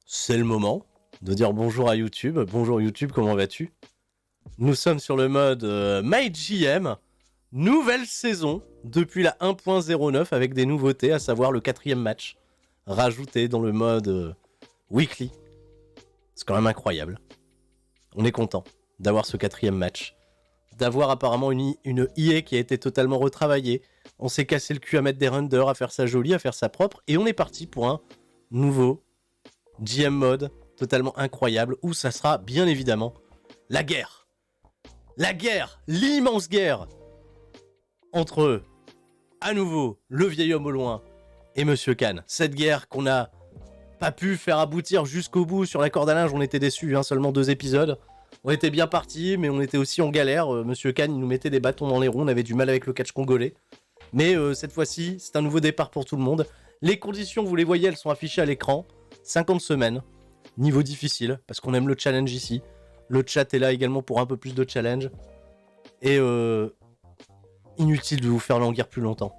C'est le moment de dire bonjour à YouTube. Bonjour YouTube, comment vas-tu? Nous sommes sur le mode MyGM, nouvelle saison depuis la 1.09 avec des nouveautés, à savoir le 4e match rajouté dans le mode weekly. C'est quand même incroyable. On est content d'avoir ce 4e match, d'avoir apparemment une EA qui a été totalement retravaillée. On s'est cassé le cul à mettre des renders, à faire ça joli, à faire ça propre, et on est parti pour un nouveau GM mode totalement incroyable où ça sera bien évidemment la guerre. La guerre, l'immense guerre entre à nouveau le vieil homme au loin et Monsieur Khan. Cette guerre qu'on n'a pas pu faire aboutir jusqu'au bout sur la corde à linge, on était déçus, seulement 2 épisodes. On était bien partis, mais on était aussi en galère. Monsieur Khan, il nous mettait des bâtons dans les roues, on avait du mal avec le catch congolais. Mais cette fois-ci, c'est un nouveau départ pour tout le monde. Les conditions, vous les voyez, elles sont affichées à l'écran. 50 semaines, niveau difficile, parce qu'on aime le challenge ici. Le chat est là également pour un peu plus de challenge. Et inutile de vous faire languir plus longtemps.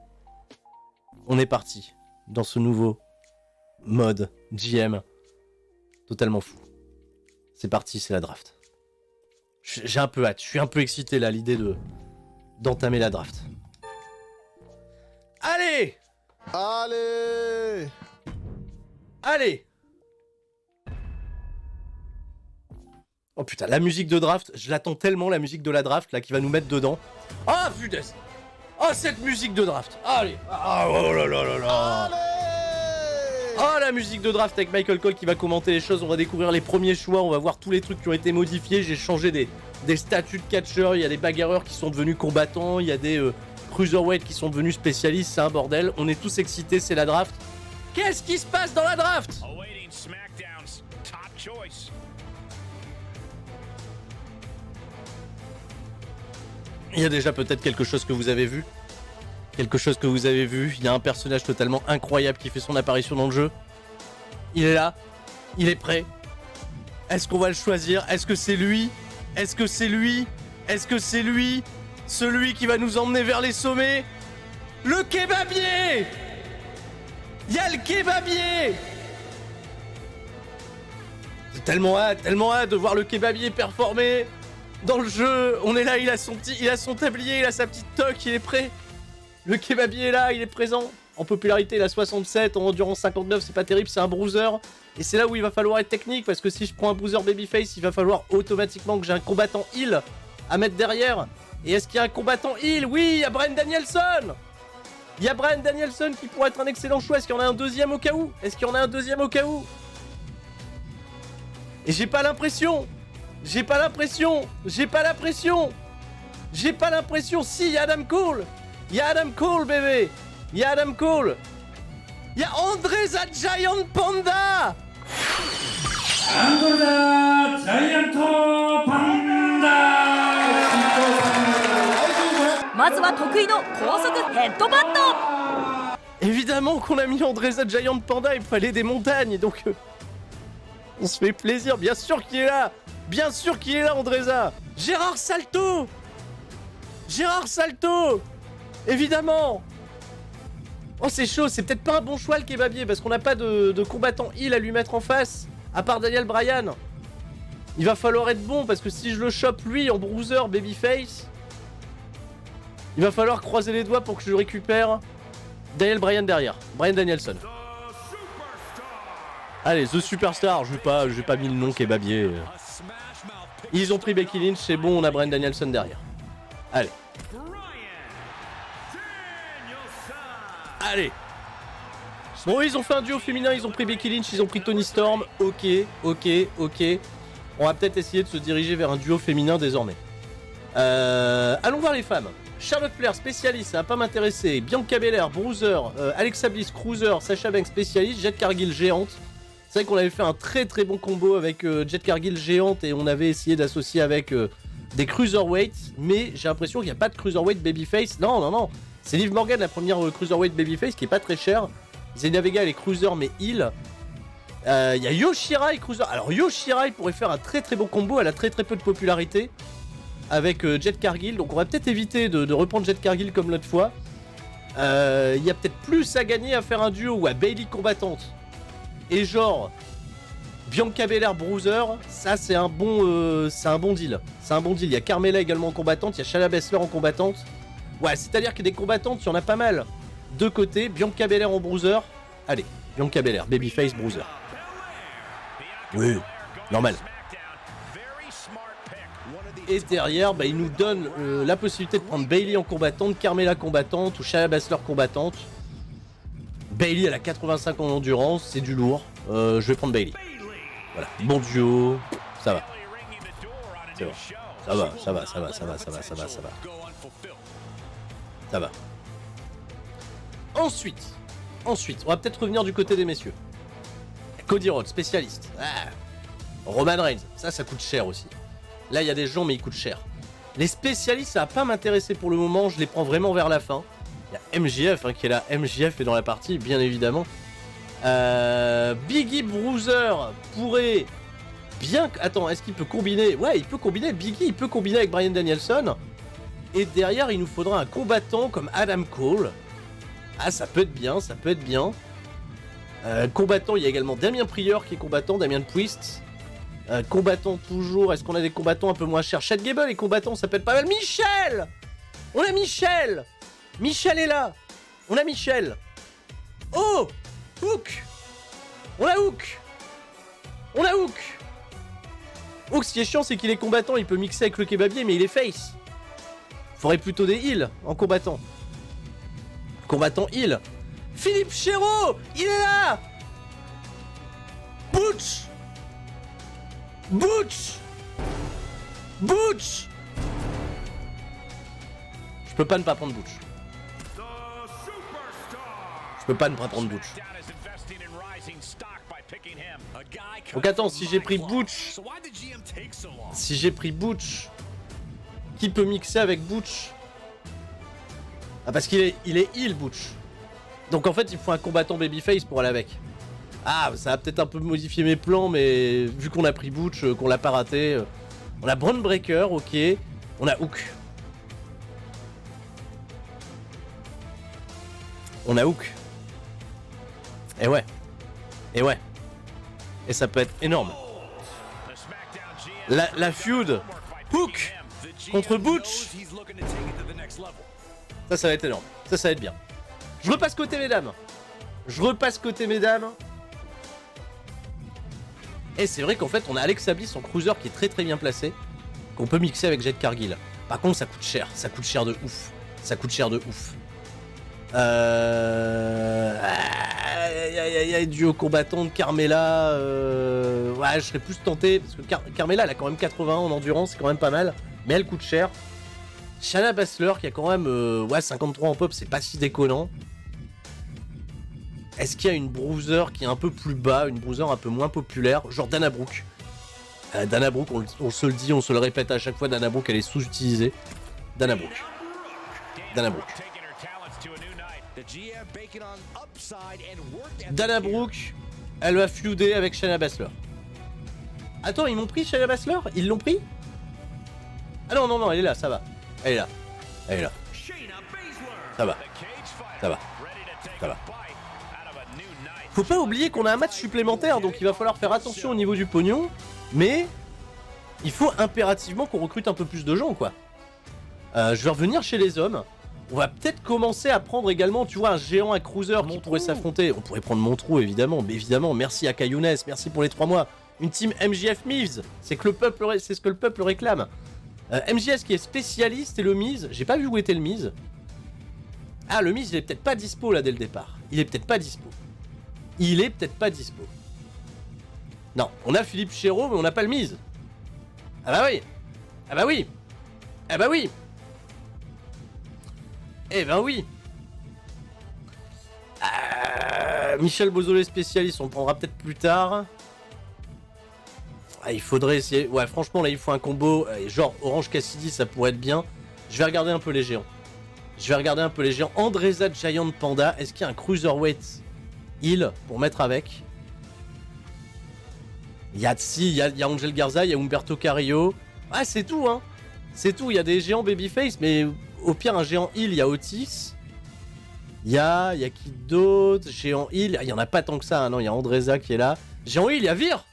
On est parti dans ce nouveau mode GM totalement fou. C'est parti, c'est la draft. J'ai un peu hâte, je suis un peu excité là à l'idée d'entamer la draft. Allez! Allez! Allez! Oh putain, la musique de draft, je l'attends tellement, la musique de la draft là qui va nous mettre dedans. Ah putain! Oh cette musique de draft! Allez! Ah oh là là là là! Allez! Oh la musique de draft avec Michael Cole qui va commenter les choses, on va découvrir les premiers choix, on va voir tous les trucs qui ont été modifiés, j'ai changé des statuts de catcheurs, il y a des bagarreurs qui sont devenus combattants, il y a des cruiserweight qui sont devenus spécialistes, c'est un bordel, on est tous excités, c'est la draft. Qu'est-ce qui se passe dans la draft? Il y a déjà peut-être quelque chose que vous avez vu. Quelque chose que vous avez vu. Il y a un personnage totalement incroyable qui fait son apparition dans le jeu. Il est là. Il est prêt. Est-ce qu'on va le choisir? Est-ce que c'est lui? Est-ce que c'est lui? Est-ce que c'est lui? Celui qui va nous emmener vers les sommets? Le kebabier! Il y a le kebabier! J'ai tellement hâte de voir le kebabier performer dans le jeu. On est là, il a son tablier, il a sa petite toque, il est prêt. Le kebabier est là, il est présent. En popularité, il a 67, en endurance 59, c'est pas terrible, c'est un bruiser. Et c'est là où il va falloir être technique, parce que si je prends un bruiser babyface, il va falloir automatiquement que j'ai un combattant heal à mettre derrière. Et est-ce qu'il y a un combattant heal? Oui, il y a Bryan Danielson! Il y a Bryan Danielson qui pourrait être un excellent choix. Est-ce qu'il y en a un deuxième au cas où? Est-ce qu'il y en a un deuxième au cas où? Et j'ai pas l'impression. Si, il y a Adam Cole. Il y a Adam Cole, bébé. Il y a Adam Cole. Il y a André the Giant Panda. まずは得意の高速ヘッドバット。 Évidemment qu'on a mis André the Giant Panda, il fallait des montagnes, donc on se fait plaisir, bien sûr qu'il est là. Bien sûr qu'il est là, Andreza. Gérard Salto. Évidemment. Oh, c'est chaud, c'est peut-être pas un bon choix le kebabier, parce qu'on n'a pas de combattant heal à lui mettre en face, à part Daniel Bryan. Il va falloir être bon, parce que si je le chope lui en bruiser babyface, il va falloir croiser les doigts pour que je récupère Daniel Bryan derrière. Bryan Danielson. Allez, The Superstar, je vais pas mis le nom kebabier. Ils ont pris Becky Lynch, c'est bon, on a Bryan Danielson derrière. Allez. Allez. Bon, ils ont fait un duo féminin, ils ont pris Becky Lynch, ils ont pris Toni Storm. Ok. On va peut-être essayer de se diriger vers un duo féminin désormais. Allons voir les femmes. Charlotte Flair, spécialiste, ça va pas m'intéresser. Bianca Belair, bruiser. Alexa Bliss, cruiser. Sacha Banks, spécialiste. Jet Cargill, géante. C'est vrai qu'on avait fait un très très bon combo avec Jet Cargill, géante, et on avait essayé d'associer avec des cruiserweights, mais j'ai l'impression qu'il n'y a pas de cruiserweight babyface. Non. C'est Liv Morgan, la première cruiserweight babyface, qui est pas très chère. Zelina Vega, elle est cruiser, mais heal. Il y a Yoshirai, cruiser. Alors Yoshirai pourrait faire un très très bon combo, elle a très peu de popularité avec Jet Cargill, donc on va peut-être éviter de reprendre Jet Cargill comme l'autre fois. Il y a peut-être plus à gagner à faire un duo ou à Bayley combattante. Et genre Bianca Belair Bruiser, ça c'est un bon deal. C'est un bon deal. Il y a Carmella également en combattante, il y a Shayna Baszler en combattante. Ouais, c'est-à-dire que des combattantes, il y en a pas mal. De côté, Bianca Belair en Bruiser. Allez, Bianca Belair, Babyface Bruiser. Oui, normal. Et derrière, bah, il nous donne la possibilité de prendre Bayley en combattante, Carmella combattante ou Shayna Baszler combattante. Bayley, elle a 85 en endurance, c'est du lourd. Je vais prendre Bayley. Voilà, bon duo, ça va. C'est bon. Ça va. Ça va. Ensuite, on va peut-être revenir du côté des messieurs. Cody Rhodes, spécialiste. Ah. Roman Reigns, ça coûte cher aussi. Là, il y a des gens, mais ils coûtent cher. Les spécialistes, ça va pas m'intéresser pour le moment, je les prends vraiment vers la fin. Il y a MJF qui est là, MJF est dans la partie, bien évidemment. Biggie Bruiser pourrait bien... Attends, est-ce qu'il peut combiner? Ouais, il peut combiner, Biggie, il peut combiner avec Bryan Danielson. Et derrière, il nous faudra un combattant comme Adam Cole. Ah, ça peut être bien, combattant, il y a également Damien Prieur qui est combattant, Damien Priest. Combattant toujours, est-ce qu'on a des combattants un peu moins chers? Chad Gable est combattant, ça peut être pas mal. Michel! On a Michel! Michel est là! On a Michel! Oh! Hook! On a Hook! Hook, ce qui est chiant, c'est qu'il est combattant, il peut mixer avec le kebabier, mais il est face. Faudrait plutôt des heals en combattant. Combattant heal. Philippe Chéreau! Il est là! Butch! Je peux pas ne pas prendre Butch. Donc attends, si j'ai pris Butch, qui peut mixer avec Butch? Ah, parce qu'il est heal Butch. Donc en fait il faut un combattant babyface pour aller avec. Ah, ça va peut-être un peu modifier mes plans, mais vu qu'on a pris Butch, qu'on l'a pas raté, on a Braun Breaker, ok, on a Hook. Et ouais. Et ça peut être énorme. La feud Hook contre Butch. Ça va être énorme. Ça va être bien. Je repasse côté mesdames. Et c'est vrai qu'en fait, on a Alexa Bliss en cruiser qui est très très bien placé, qu'on peut mixer avec Jade Cargill. Par contre, ça coûte cher de ouf. Duo combattant de Carmella. Ouais, je serais plus tenté, parce que Carmella, elle a quand même 80 en endurance, c'est quand même pas mal, mais elle coûte cher. Shayna Baszler, qui a quand même 53 en pop, c'est pas si déconnant. Est-ce qu'il y a une bruiser qui est un peu plus bas, une bruiser un peu moins populaire, genre Dana Brooke? Dana Brooke, on se le dit, on se le répète à chaque fois, Dana Brooke, elle est sous-utilisée. Dana Brooke. Dana Brooke, elle va feuder avec Shayna Baszler. Attends, ils m'ont pris Shayna Baszler? Ils l'ont pris? Ah non, elle est là, ça va. Elle est là. Ça va. Faut pas oublier qu'on a un match supplémentaire, donc il va falloir faire attention au niveau du pognon, mais il faut impérativement qu'on recrute un peu plus de gens, quoi. Je vais revenir chez les hommes. On va peut-être commencer à prendre également, tu vois, un géant à cruiser qui pourrait s'affronter. On pourrait prendre Montreux, évidemment, mais évidemment, merci à Kayounes, merci pour les 3 mois. Une team MJF Miz, c'est ce que le peuple réclame. MJF qui est spécialiste et le Miz, j'ai pas vu où était le Miz. Ah, le Miz, il est peut-être pas dispo là dès le départ. Il est peut-être pas dispo. Non, on a Philippe Chéreau, mais on n'a pas le Miz. Ah bah oui. Eh ben oui. Michel Beausoleil spécialiste, on le prendra peut-être plus tard. Il faudrait essayer. Ouais, franchement, là, il faut un combo. Genre Orange Cassidy, ça pourrait être bien. Je vais regarder un peu les géants. Andreza Giant Panda. Est-ce qu'il y a un Cruiserweight heal pour mettre avec? Il y a Angel Garza, il y a Humberto Carrillo. Ah, c'est tout, hein. Il y a des géants babyface, mais au pire, un géant heal, il y a Otis. Il y a qui d'autre? Géant heal, il y en a pas tant que ça, hein. Non, il y a Andreza qui est là. Géant heal, il y a Vir.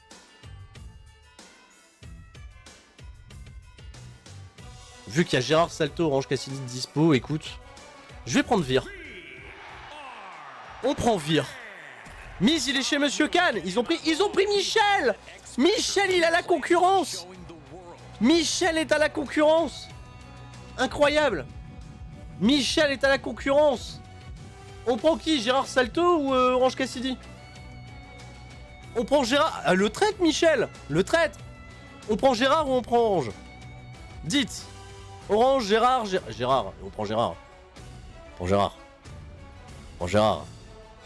Vu qu'il y a Gérard Salto, Orange Cassidy dispo, écoute. Je vais prendre Vir. On prend Vir. Miz, il est chez Monsieur Khan. Ils ont pris Michel. Michel, il a la concurrence. Michel est à la concurrence. Incroyable. Michel est à la concurrence. On prend qui? Gérard Salto ou Orange Cassidy? On prend Gérard... Ah, le traite, Michel. Le traite. On prend Gérard ou on prend Orange? Dites. Orange, Gérard... Gérard. On prend Gérard. On prend Gérard. On prend Gérard.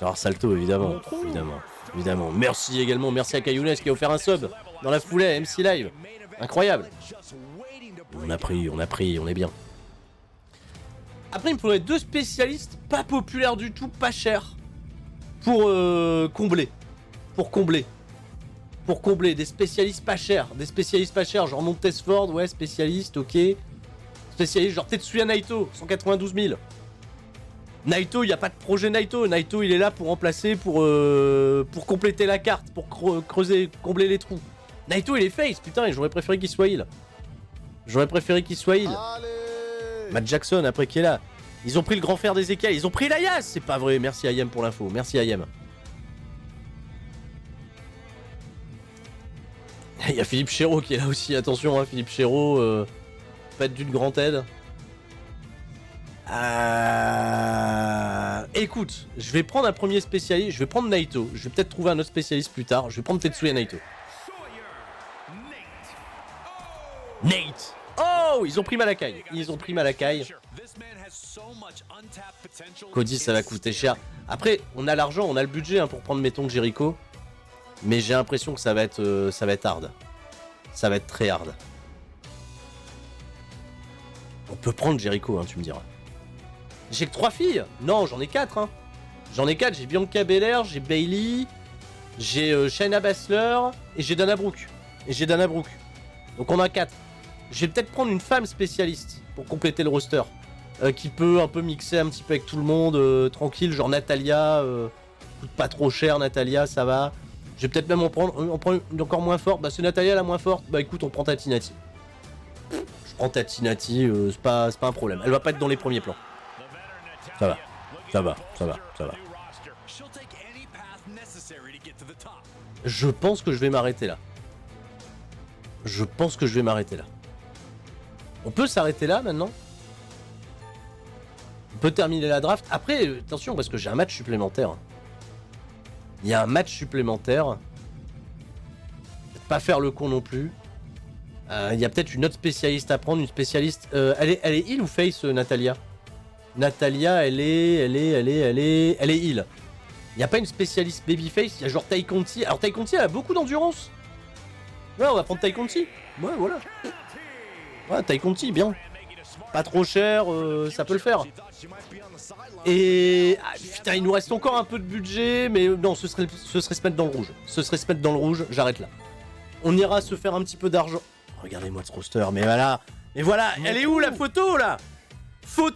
Gérard Salto, évidemment. Évidemment. Merci également. Merci à Kayounes qui a offert un sub dans la foulée à MC Live. Incroyable. On a pris, on est bien. Après, il me faudrait 2 spécialistes pas populaires du tout, pas chers. Pour combler. Pour combler des spécialistes pas chers. Des spécialistes pas chers, genre Montesford, ouais, spécialiste, ok. Spécialiste genre Tetsuya Naito, 192 000. Naito, il n'y a pas de projet Naito. Naito, il est là pour remplacer, pour compléter la carte, pour creuser, combler les trous. Naito, il est face, putain, et j'aurais préféré qu'il soit heal. Allez. Matt Jackson, après, qui est là. Ils ont pris le grand frère des écailles. Ils ont pris l'Ayas. C'est pas vrai. Merci Ayem pour l'info. Merci Ayem. Il y a Philippe Chéreau qui est là aussi. Attention, hein, Philippe Chéreau. Pas être d'une grande aide. Écoute, je vais prendre un premier spécialiste. Je vais prendre Naito. Je vais peut-être trouver un autre spécialiste plus tard. Je vais prendre Tetsuya Naito. Nate. Oh, ils ont pris Malakai. Cody, ça va coûter cher. Après, on a l'argent, on a le budget hein, pour prendre, mettons, Jericho. Mais j'ai l'impression que ça va être hard. Ça va être très hard. On peut prendre Jericho, hein, tu me diras. J'ai que 3 filles. Non, j'en ai 4. Hein. J'en ai 4. J'ai Bianca Belair, j'ai Bayley, j'ai Shayna Baszler et j'ai Dana Brooke. Donc on a 4. Je vais peut-être prendre une femme spécialiste pour compléter le roster. Qui peut un peu mixer un petit peu avec tout le monde, tranquille, genre Natalia. Coûte pas trop cher, Natalia, ça va. Je vais peut-être même en prendre une encore moins forte. Bah c'est Natalia la moins forte. Bah écoute, on prend Tatinati. Je prends Tatinati, c'est pas un problème. Elle va pas être dans les premiers plans. Ça va. Je pense que je vais m'arrêter là. On peut s'arrêter là maintenant. On peut terminer la draft. Après, attention, parce que j'ai un match supplémentaire. Il y a un match supplémentaire. Pas faire le con non plus. Il y a peut-être une autre spécialiste à prendre. Une spécialiste... elle est heal ou face, Natalia? Natalia, elle est heal. Il n'y a pas une spécialiste babyface. Il y a genre Tai Conti. Alors Tai Conti, elle a beaucoup d'endurance. Ouais, on va prendre Tai Conti. Ouais, voilà. Ouais, Tai Conti, bien. Pas trop cher, ça peut le faire. Et... Ah, putain, il nous reste encore un peu de budget, mais non, ce serait se mettre dans le rouge. J'arrête là. On ira se faire un petit peu d'argent. Regardez-moi ce roster, mais voilà. Elle est où la photo, là? Photo.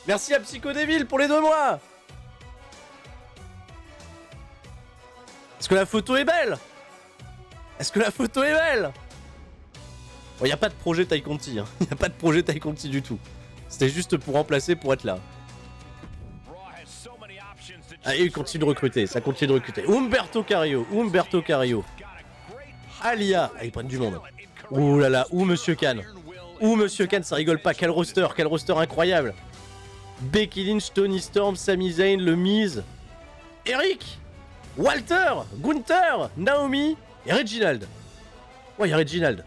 Merci à Psychodéville pour les 2 mois. Est-ce que la photo est belle? Bon, y a pas de projet Tai Conti, hein. Y a pas de projet Tai Conti du tout. C'était juste pour remplacer, pour être là. Allez, il continue de recruter, ça continue de recruter. Umberto Carrillo. Alia. Ah, ils prennent du monde. Ouh là là, Monsieur Khan, ça rigole pas. Quel roster incroyable. Becky Lynch, Toni Storm, Sami Zayn, Le Miz, Eric, Walter, Gunther, Naomi et Reginald. Ouais, il y a Reginald.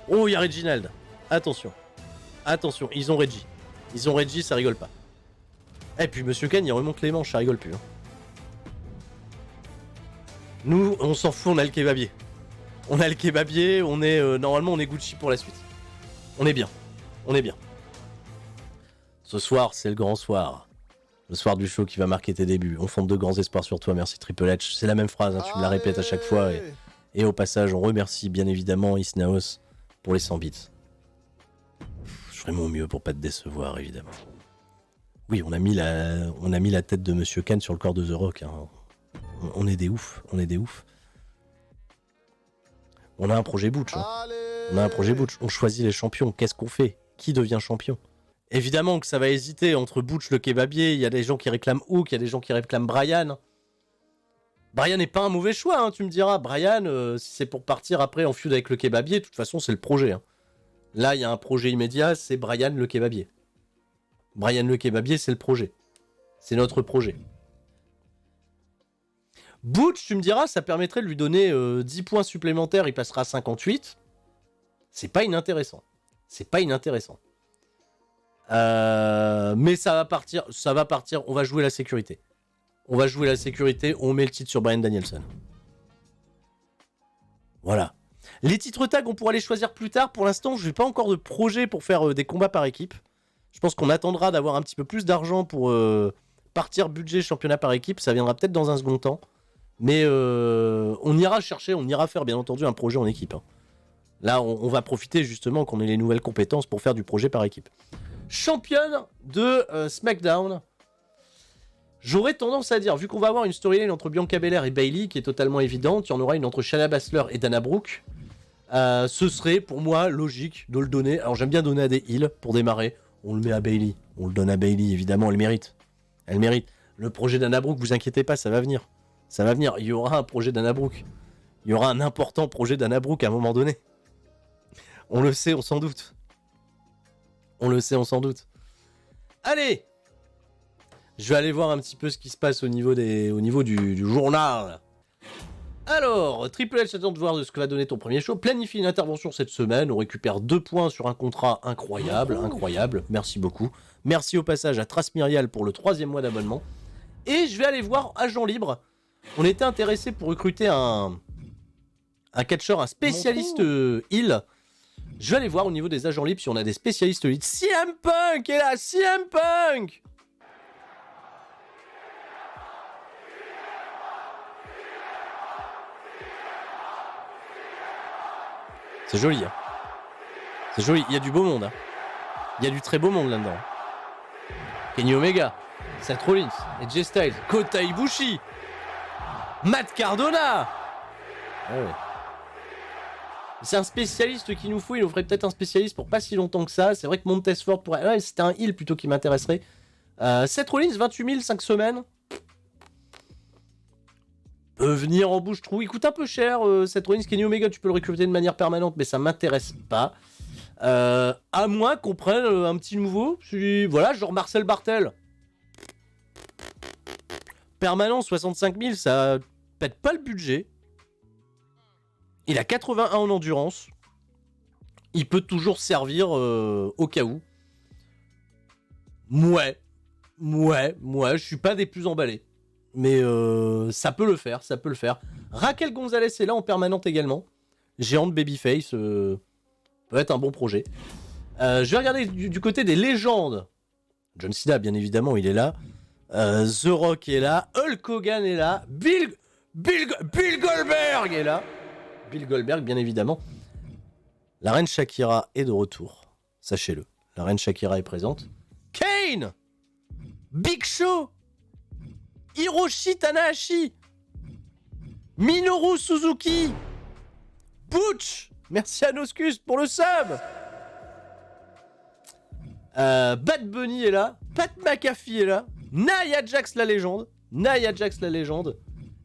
Oh, il y a Reginald. Attention, ils ont Reggie, ça rigole pas. Et puis Monsieur Khan, il remonte les manches, ça rigole plus. Hein. Nous, on s'en fout, on a le kebabier. Normalement, on est Gucci pour la suite. On est bien. Ce soir, c'est le grand soir. Le soir du show qui va marquer tes débuts. On fonde de grands espoirs sur toi, merci Triple H. C'est la même phrase, hein, tu me la répètes à chaque fois. Et au passage, on remercie bien évidemment Isnaos pour les 100 bits. Je ferai mon mieux pour pas te décevoir, évidemment. Oui, on a mis la tête de Monsieur Khan sur le corps de The Rock. Hein. On est des oufs. On a un projet Butch. Hein. Allez. On a un projet Butch. On choisit les champions. Qu'est-ce qu'on fait? Qui devient champion? Évidemment que ça va hésiter entre Butch le kebabier. Il y a des gens qui réclament Hook, il y a des gens qui réclament Brian. Brian n'est pas un mauvais choix, hein, tu me diras. Brian, si c'est pour partir après en feud avec le kebabier, de toute façon, c'est le projet. Hein. Là, il y a un projet immédiat, c'est Brian le kebabier. Brian le kebabier, c'est le projet. C'est notre projet. Butch, tu me diras, ça permettrait de lui donner 10 points supplémentaires, il passera à 58. C'est pas inintéressant. C'est pas inintéressant. Mais ça va partir, on va jouer la sécurité. On va jouer la sécurité, on met le titre sur Bryan Danielson. Voilà. Les titres tag, on pourra les choisir plus tard. Pour l'instant, je n'ai pas encore de projet pour faire des combats par équipe. Je pense qu'on attendra d'avoir un petit peu plus d'argent pour partir budget championnat par équipe. Ça viendra peut-être dans un second temps. Mais on ira chercher, on ira faire bien entendu un projet en équipe. Hein. Là, on va profiter justement qu'on ait les nouvelles compétences pour faire du projet par équipe. Championne de SmackDown. J'aurais tendance à dire, vu qu'on va avoir une storyline entre Bianca Belair et Bayley qui est totalement évidente, il y en aura une entre Shayna Baszler et Dana Brooke. Ce serait pour moi logique de le donner. Alors j'aime bien donner à des heels pour démarrer. On le met à Bayley. On le donne à Bayley, évidemment, elle mérite. Elle mérite. Le projet Dana Brooke, vous inquiétez pas, ça va venir. Ça va venir. Il y aura un projet Dana Brooke. Il y aura un important projet Dana Brooke à un moment donné. On le sait, on s'en doute. On le sait, on s'en doute. Allez! Je vais aller voir un petit peu ce qui se passe au niveau du journal. Alors, Triple H attend de voir de ce que va donner ton premier show. Planifie une intervention cette semaine. On récupère 2 points sur un contrat incroyable. Incroyable. Merci beaucoup. Merci au passage à Trace Myrial pour le 3e mois d'abonnement. Et je vais aller voir Agent Libre. On était intéressé pour recruter un catcheur, un spécialiste heal. Je vais aller voir au niveau des agents libres si on a des spécialistes heal. CM Punk est là. CM Punk! C'est joli, hein. C'est joli, il y a du beau monde, hein. Il y a du très beau monde là-dedans. Kenny Omega, Seth Rollins, AJ Styles, Kota Ibushi, Matt Cardona. Ah ouais. C'est un spécialiste qu'il nous faut, il nous ferait peut-être un spécialiste pour pas si longtemps que ça. C'est vrai que Montesford pourrait... Ouais, c'était un heal plutôt qui m'intéresserait. Seth Rollins, 28 000, 5 semaines. Venir en bouche-trou, il coûte un peu cher, Seth Rollins. Kenny Omega, tu peux le recruter de manière permanente, mais ça m'intéresse pas. À moins qu'on prenne un petit nouveau, voilà, genre Marcel Barthel. Permanent, 65 000, ça pète pas le budget. Il a 81 en endurance. Il peut toujours servir au cas où. Je suis pas des plus emballés. Mais ça peut le faire, ça peut le faire. Raquel Gonzalez est là en permanente également. Géante babyface, peut être un bon projet. Je vais regarder du côté des légendes. John Cena, bien évidemment, il est là. The Rock est là. Hulk Hogan est là. Bill Goldberg est là. Bill Goldberg, bien évidemment. La reine Shakira est de retour. Sachez-le. La reine Shakira est présente. Kane! Big Show! Hiroshi Tanahashi, Minoru Suzuki, Butch, merci à Noscus pour le sub. Bad Bunny est là, Pat McAfee est là, Nia Jax la légende,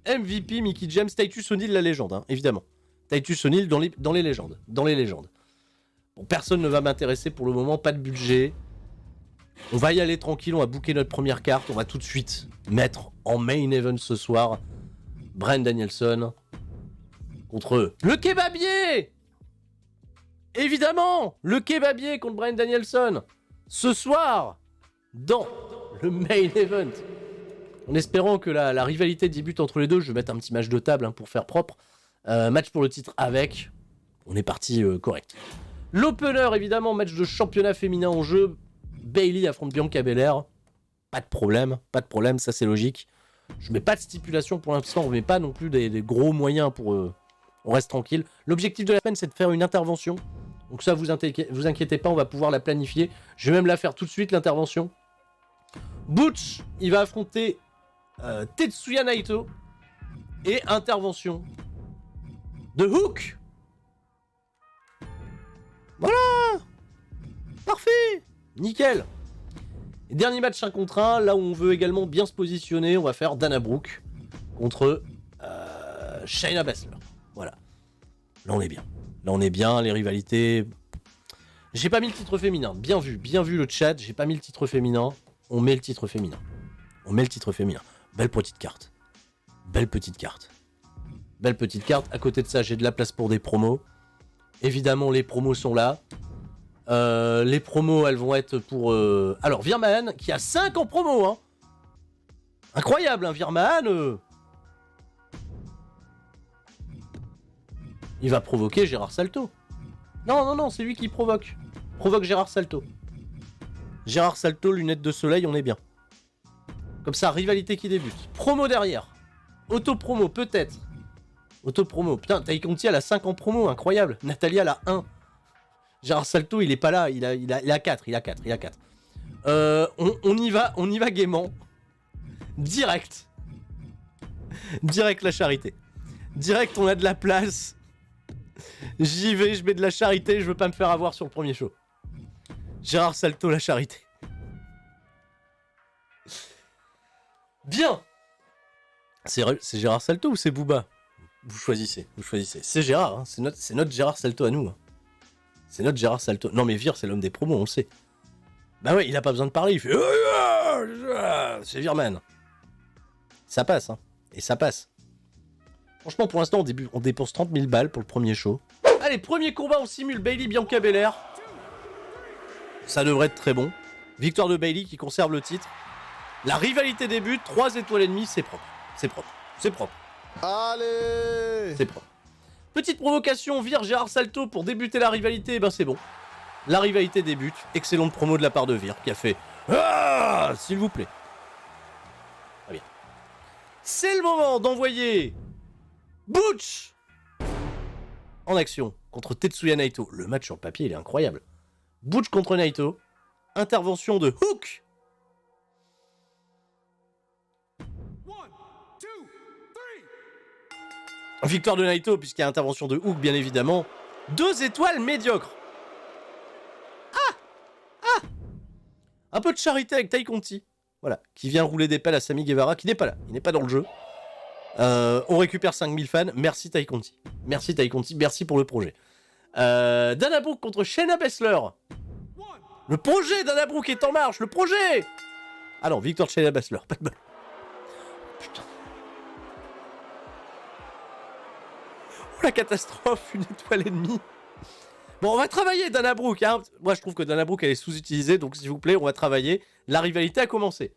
MVP, Mickey James, Titus O'Neil la légende, hein, évidemment. Titus O'Neil dans les légendes, Bon, personne ne va m'intéresser pour le moment, pas de budget. On va y aller tranquille, on va booker notre première carte, on va tout de suite mettre en main event ce soir Bryan Danielson contre le kebabier. Évidemment, le kebabier contre Bryan Danielson ce soir dans le main event. En espérant que la rivalité débute entre les deux, je vais mettre un petit match de table hein, pour faire propre. Match pour le titre avec. On est parti correct. L'opener, évidemment, match de championnat féminin en jeu. Bayley affronte Bianca Belair. Pas de problème, ça c'est logique. Je mets pas de stipulation pour l'instant, on met pas non plus des gros moyens pour... on reste tranquille. L'objectif de la semaine, c'est de faire une intervention. Donc ça, vous inquiétez pas, on va pouvoir la planifier. Je vais même la faire tout de suite, l'intervention. Butch, il va affronter Tetsuya Naito. Et intervention de Hook Voilà. Parfait. Nickel. Et dernier match 1 contre 1, là où on veut également bien se positionner, on va faire Dana Brooke contre Shayna Baszler. Voilà. Là on est bien. Là on est bien, les rivalités... J'ai pas mis le titre féminin, bien vu le chat, j'ai pas mis le titre féminin, on met le titre féminin. On met le titre féminin. Belle petite carte. Belle petite carte. Belle petite carte, à côté de ça j'ai de la place pour des promos. Évidemment les promos sont là. Les promos elles vont être pour... Alors Virman qui a 5 en promo hein. Incroyable hein Virman Il va provoquer Gérard Salto. Non, c'est lui qui provoque. Provoque Gérard Salto. Gérard Salto, lunettes de soleil, on est bien. Comme ça, rivalité qui débute. Promo derrière. Auto-promo, peut-être. Auto-promo. Putain, Tai Conti, elle a 5 en promo, incroyable. Natalia, elle a 1. Gérard Salto, il est pas là, il a 4. On y va gaiement. Direct. Direct la charité. Direct, on a de la place. J'y vais, je mets de la charité, je veux pas me faire avoir sur le premier show. Gérard Salto, la charité. Bien. C'est Gérard Salto ou c'est Booba? Vous choisissez. C'est Gérard, hein. C'est notre Gérard Salto à nous. Hein. C'est notre Gérard Salto. Non mais Vir, c'est l'homme des promos, on le sait. Bah ouais, il a pas besoin de parler, il fait... C'est Virman. Ça passe, hein. Et ça passe. Franchement, pour l'instant, on dépense 30 000 balles pour le premier show. Allez, premier combat, on simule Bayley Bianca Belair. Ça devrait être très bon. Victoire de Bayley qui conserve le titre. La rivalité débute, 3 étoiles et demie, c'est propre. C'est propre. Allez. C'est propre. Petite provocation, Vir Gérard Salto pour débuter la rivalité, ben c'est bon. La rivalité débute. Excellente promo de la part de Vir qui a fait... Ah, s'il vous plaît. Très bien. C'est le moment d'envoyer... Butch en action contre Tetsuya Naito. Le match sur le papier, il est incroyable. Butch contre Naito. Intervention de Hook. 1, 2, 3. Victoire de Naito, puisqu'il y a intervention de Hook, bien évidemment. 2 étoiles médiocres. Un peu de charité avec Tai Conti. Voilà, qui vient rouler des pelles à Sammy Guevara, qui n'est pas là. Il n'est pas dans le jeu. On récupère 5000 fans. Merci Tai Conti. Merci pour le projet. Dana Brooke contre Shayna Baszler. Le projet Dana Brooke est en marche. Le projet. Ah non, victoire de Shayna Baszler. Pas de bol. Putain. Oh la catastrophe. 1 étoile et demie. Bon, on va travailler Dana Brooke. Hein. Moi, je trouve que Dana Brooke, elle est sous-utilisée. Donc, s'il vous plaît, on va travailler. La rivalité a commencé.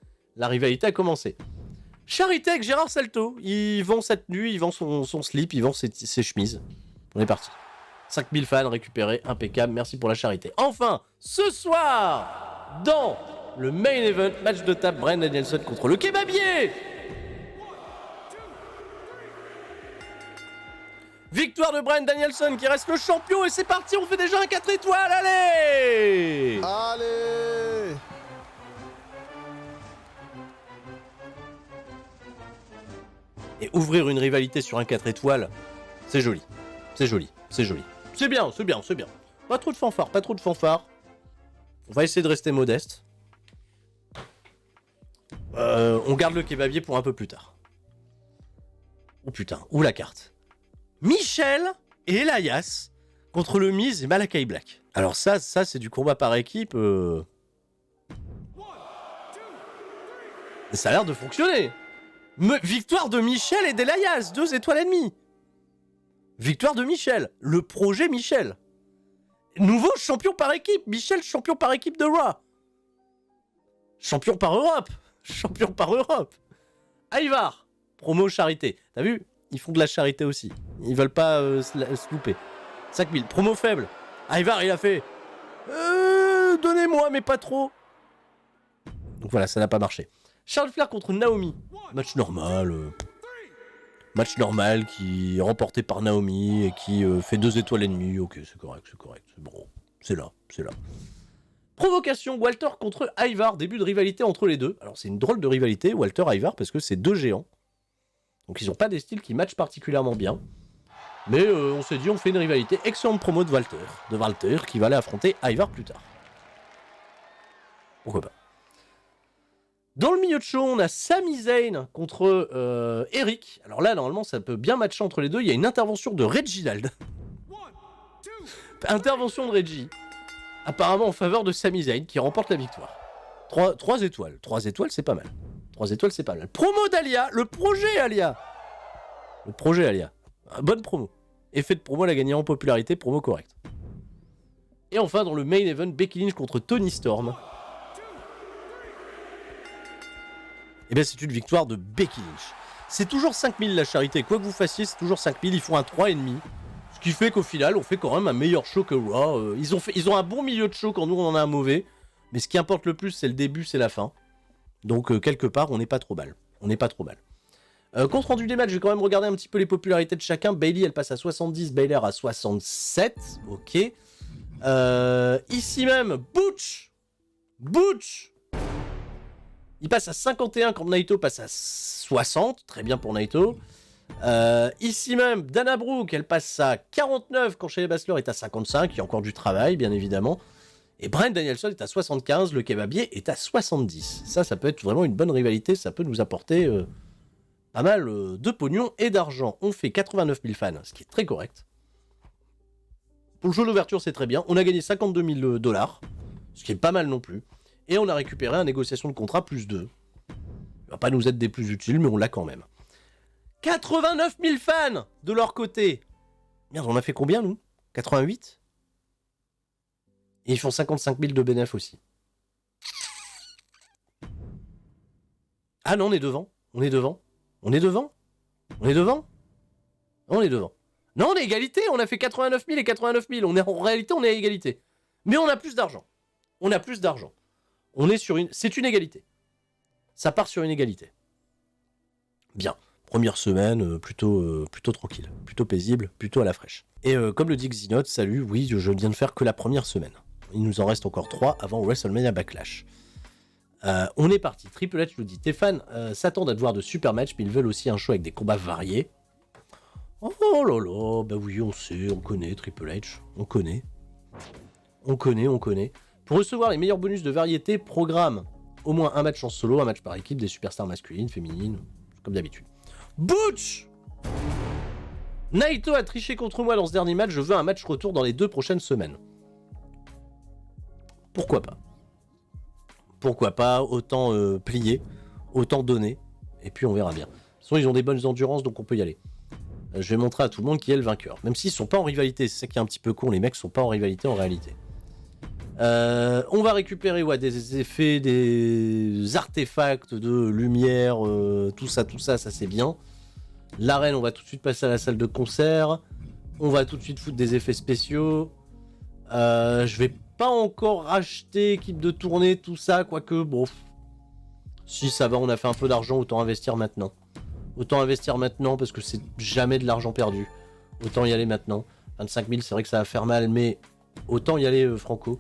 Charité avec Gérard Salto. Il vend sa tenue, il vend son slip, il vend ses chemises. On est parti. 5000 fans récupérés, impeccable. Merci pour la charité. Enfin, ce soir, dans le main event, match de table, Bryan Danielson contre le kebabier. Victoire de Bryan Danielson qui reste le champion et c'est parti, on fait déjà un 4 étoiles, allez. Allez. Et ouvrir une rivalité sur un 4 étoiles, c'est joli. C'est bien. Pas trop de fanfare. On va essayer de rester modeste. On garde le kebabier pour un peu plus tard. Oh putain, où la carte? Michel et Elias contre le Miz et Malakai Black. Alors ça c'est du combat par équipe. Ça a l'air de fonctionner. Victoire de Michel et d'Elias, 2 étoiles et demie. Victoire de Michel, le projet Michel. Nouveau champion par équipe, Michel champion par équipe de Raw. Champion par Europe. Ivar, promo charité. T'as vu? Ils font de la charité aussi. Ils veulent pas se louper. 5000, promo faible. Ivar, il a fait... donnez-moi, mais pas trop. Donc voilà, ça n'a pas marché. Charlotte Flair contre Naomi. Match normal qui est remporté par Naomi et qui fait 2 étoiles et demie. Ok, c'est correct. C'est bon. C'est là. Provocation, Walter contre Ivar. Début de rivalité entre les deux. Alors c'est une drôle de rivalité, Walter-Ivar, parce que c'est 2 géants. Donc ils n'ont pas des styles qui matchent particulièrement bien. Mais on s'est dit, on fait une rivalité. Excellente promo de Walter qui va aller affronter Ivar plus tard. Pourquoi pas. Dans le milieu de show, on a Sami Zayn contre Eric. Alors là, normalement, ça peut bien matcher entre les deux. Il y a une intervention de Reginald. Intervention de Reggie. Apparemment en faveur de Sami Zayn qui remporte la victoire. 3 étoiles. 3 étoiles, c'est pas mal. 3 étoiles, c'est pas mal. Promo d'Alia. Le projet Alia. Bonne promo. Effet de promo, elle a gagné en popularité. Promo correct. Et enfin, dans le main event, Becky Lynch contre Toni Storm. Et bien c'est une victoire de Becky Lynch. C'est toujours 5000 la charité, quoi que vous fassiez, c'est toujours 5000, ils font un 3,5. Ce qui fait qu'au final, on fait quand même un meilleur show que Raw. Ils ont un bon milieu de show quand nous on en a un mauvais. Mais ce qui importe le plus, c'est le début, c'est la fin. Donc quelque part, on n'est pas trop mal. Compte rendu des matchs, je vais quand même regarder un petit peu les popularités de chacun. Bayley, elle passe à 70, Baylor à 67. Ok. Ici même, Butch. Il passe à 51 quand Naito passe à 60. Très bien pour Naito. Ici même, Dana Brooke, elle passe à 49 quand Shayna Baszler est à 55. Il y a encore du travail, bien évidemment. Et Bryan Danielson est à 75. Le kebabier est à 70. Ça peut être vraiment une bonne rivalité. Ça peut nous apporter pas mal de pognon et d'argent. On fait 89 000 fans, ce qui est très correct. Pour le jeu d'ouverture, c'est très bien. On a gagné 52 000 $, ce qui est pas mal non plus. Et on a récupéré un négociation de contrat plus 2. Il va pas nous être des plus utiles, mais on l'a quand même. 89 000 fans de leur côté. Merde, on a fait combien, nous? 88? Et ils font 55 000 de bénéf aussi. Ah non, on est devant. On est devant. Non, on est égalité. On a fait 89 000 et 89 000. En réalité, on est à égalité. Mais on a plus d'argent. On est sur c'est une égalité. Ça part sur une égalité. Bien. Première semaine, plutôt tranquille, plutôt paisible, plutôt à la fraîche. Et comme le dit Xenote, salut, oui, je viens de faire que la première semaine. Il nous en reste encore 3 avant WrestleMania Backlash. On est parti. Triple H nous dit, tes fans s'attendent à te voir de super matchs, mais ils veulent aussi un show avec des combats variés. Oh là là, bah oui, on sait, on connaît Triple H, on connaît. Pour recevoir les meilleurs bonus de variété, programme au moins un match en solo, un match par équipe, des superstars masculines, féminines, comme d'habitude. Butch! Naito a triché contre moi dans ce dernier match, je veux un match retour dans les 2 prochaines semaines. Pourquoi pas, autant plier, autant donner, et puis on verra bien. De toute façon, ils ont des bonnes endurances, donc on peut y aller. Je vais montrer à tout le monde qui est le vainqueur. Même s'ils sont pas en rivalité, c'est ça qui est un petit peu con, les mecs sont pas en rivalité en réalité. On va récupérer des effets, des artefacts de lumière, tout ça, ça c'est bien. L'arène, on va tout de suite passer à la salle de concert. On va tout de suite foutre des effets spéciaux. Je vais pas encore racheter équipe de tournée, tout ça, quoique, bon. Si ça va, on a fait un peu d'argent, autant investir maintenant. Parce que c'est jamais de l'argent perdu. Autant y aller maintenant. 25 000, c'est vrai que ça va faire mal, mais autant y aller franco.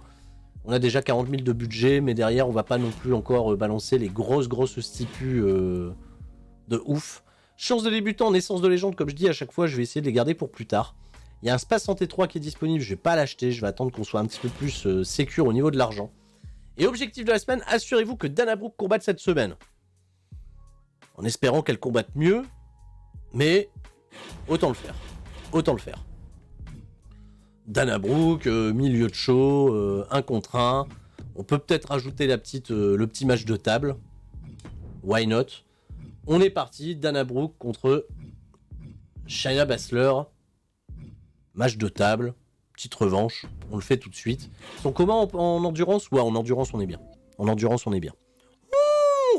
On a déjà 40 000 de budget, mais derrière, on va pas non plus encore balancer les grosses stipus de ouf. Chance de débutant, naissance de légende, comme je dis à chaque fois, je vais essayer de les garder pour plus tard. Il y a un Space Santé 3 qui est disponible, je vais pas l'acheter, je vais attendre qu'on soit un petit peu plus sécure au niveau de l'argent. Et objectif de la semaine, assurez-vous que Dana Brooke combatte cette semaine. En espérant qu'elle combatte mieux, mais autant le faire. Dana Brooke, milieu de show, 1 contre 1. On peut peut-être rajouter le petit match de table. Why not? On est parti, Dana Brooke contre Shayna Baszler. Match de table, petite revanche, on le fait tout de suite. Ils sont comment en endurance? Ouais, en endurance on est bien. On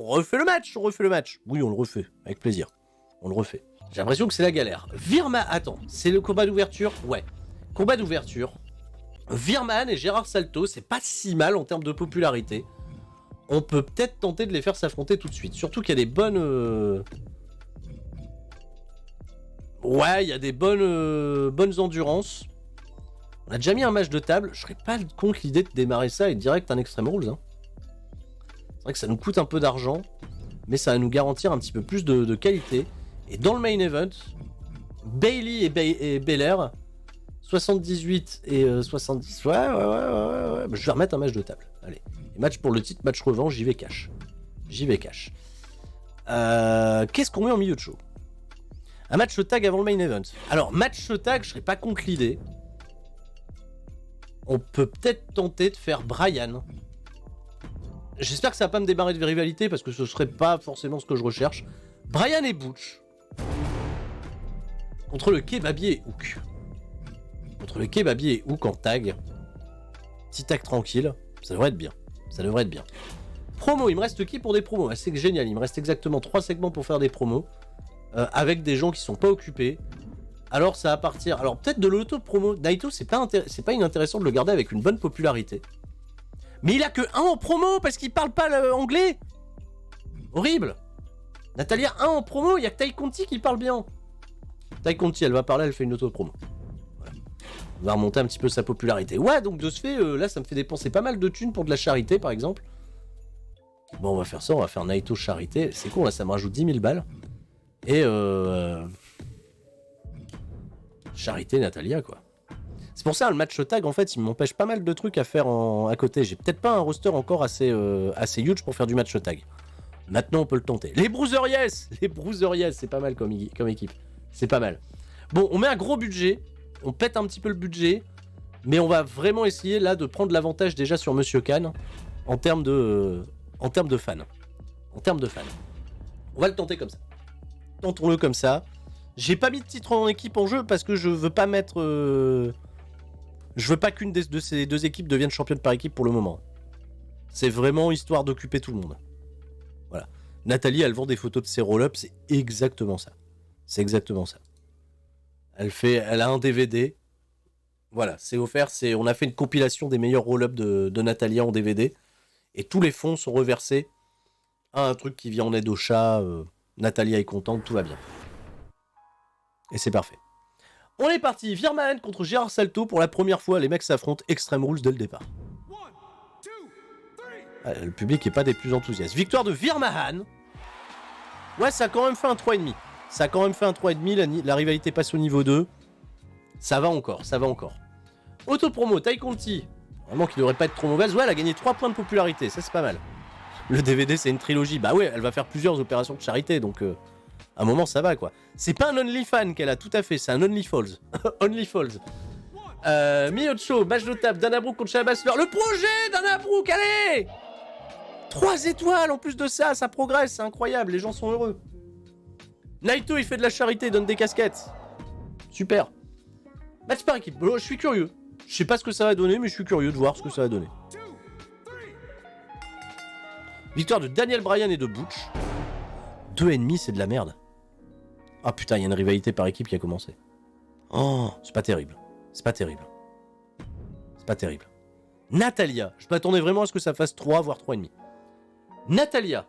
refait le match. Oui, on le refait, avec plaisir. On le refait. J'ai l'impression que c'est la galère. Attends, c'est le combat d'ouverture? Ouais. Combat d'ouverture. Virman et Gérard Salto, c'est pas si mal en termes de popularité. On peut peut-être tenter de les faire s'affronter tout de suite. Surtout qu'il y a des bonnes... Ouais, il y a des bonnes endurances. On a déjà mis un match de table. Je serais pas contre l'idée de démarrer ça et direct un Extreme Rules. Hein. C'est vrai que ça nous coûte un peu d'argent, mais ça va nous garantir un petit peu plus de qualité. Et dans le main event, Bailey et Belair. 78 et 70. Ouais. Je vais remettre un match de table. Allez. Et match pour le titre, match revanche, j'y vais cash. Qu'est-ce qu'on met en milieu de show? Un match tag avant le main event. Alors, match tag, je serais pas contre l'idée. On peut peut-être tenter de faire Bryan. J'espère que ça va pas me démarrer de rivalité parce que ce serait pas forcément ce que je recherche. Bryan et Butch. Contre le Kebabier et Hook en tag. Petit tag tranquille. Ça devrait être bien. Promo, il me reste qui pour des promos? Ah, c'est génial, il me reste exactement 3 segments pour faire des promos. Avec des gens qui sont pas occupés. Alors ça va partir. Alors peut-être de l'auto-promo. Naito, c'est pas inintéressant de le garder avec une bonne popularité. Mais il a que 1 en promo parce qu'il parle pas anglais. Horrible. Natalia, 1 en promo, il y a que Tai Conti qui parle bien. Tai Conti, elle va parler, elle fait une auto-promo. Voilà. On va remonter un petit peu sa popularité. Ouais, donc de ce fait, là, ça me fait dépenser pas mal de thunes pour de la charité, par exemple. Bon, on va faire ça, on va faire Naito charité. C'est con, là, ça me rajoute 10 000 balles. Et charité Natalia, quoi. C'est pour ça, le match tag, en fait, il m'empêche pas mal de trucs à faire à côté. J'ai peut-être pas un roster encore assez huge pour faire du match tag. Maintenant, on peut le tenter. Les Bruiser Yes, c'est pas mal comme équipe. C'est pas mal. Bon, on met un gros budget. On pète un petit peu le budget. Mais on va vraiment essayer, là, de prendre l'avantage déjà sur Monsieur Khan en termes de fans. On va le tenter comme ça. Tentons-le comme ça. J'ai pas mis de titre en équipe en jeu parce que je veux pas mettre... Je veux pas qu'une de ces 2 équipes devienne championne par équipe pour le moment. C'est vraiment histoire d'occuper tout le monde. Voilà. Nathalie, elle vend des photos de ses roll-ups, c'est exactement ça. Elle a un DVD. Voilà, c'est offert. On a fait une compilation des meilleurs roll-ups de Natalia en DVD. Et tous les fonds sont reversés à un truc qui vient en aide au chat. Natalia est contente, tout va bien. Et c'est parfait. On est parti. Virman contre Gérard Salto pour la première fois. Les mecs s'affrontent. Extreme Rules dès le départ. Le public est pas des plus enthousiastes. Victoire de Virman. Ouais, ça a quand même fait un 3,5. La rivalité passe au niveau 2. Ça va encore. Auto-promo, Tai Conti. Vraiment qui devrait pas être trop mauvaise. Ouais, elle a gagné 3 points de popularité. Ça, c'est pas mal. Le DVD, c'est une trilogie. Bah ouais, elle va faire plusieurs opérations de charité. Donc, à un moment, ça va, quoi. C'est pas un OnlyFans qu'elle a, tout à fait. C'est un OnlyFalls. OnlyFalls. Miyocho, match de table. Dana Brooke contre Shayna Baszler. Le projet Dana Brooke, allez 3 étoiles en plus de ça. Ça progresse, c'est incroyable. Les gens sont heureux. Naito, il fait de la charité, donne des casquettes. Super. Match par équipe. Je suis curieux. Je sais pas ce que ça va donner, mais je suis curieux de voir ce que ça va donner. Victoire de Daniel Bryan et de Butch. 2,5, c'est de la merde. Ah putain, il y a une rivalité par équipe qui a commencé. Oh, c'est pas terrible. Natalia. Je m'attendais vraiment à ce que ça fasse 3, voire 3,5. Natalia.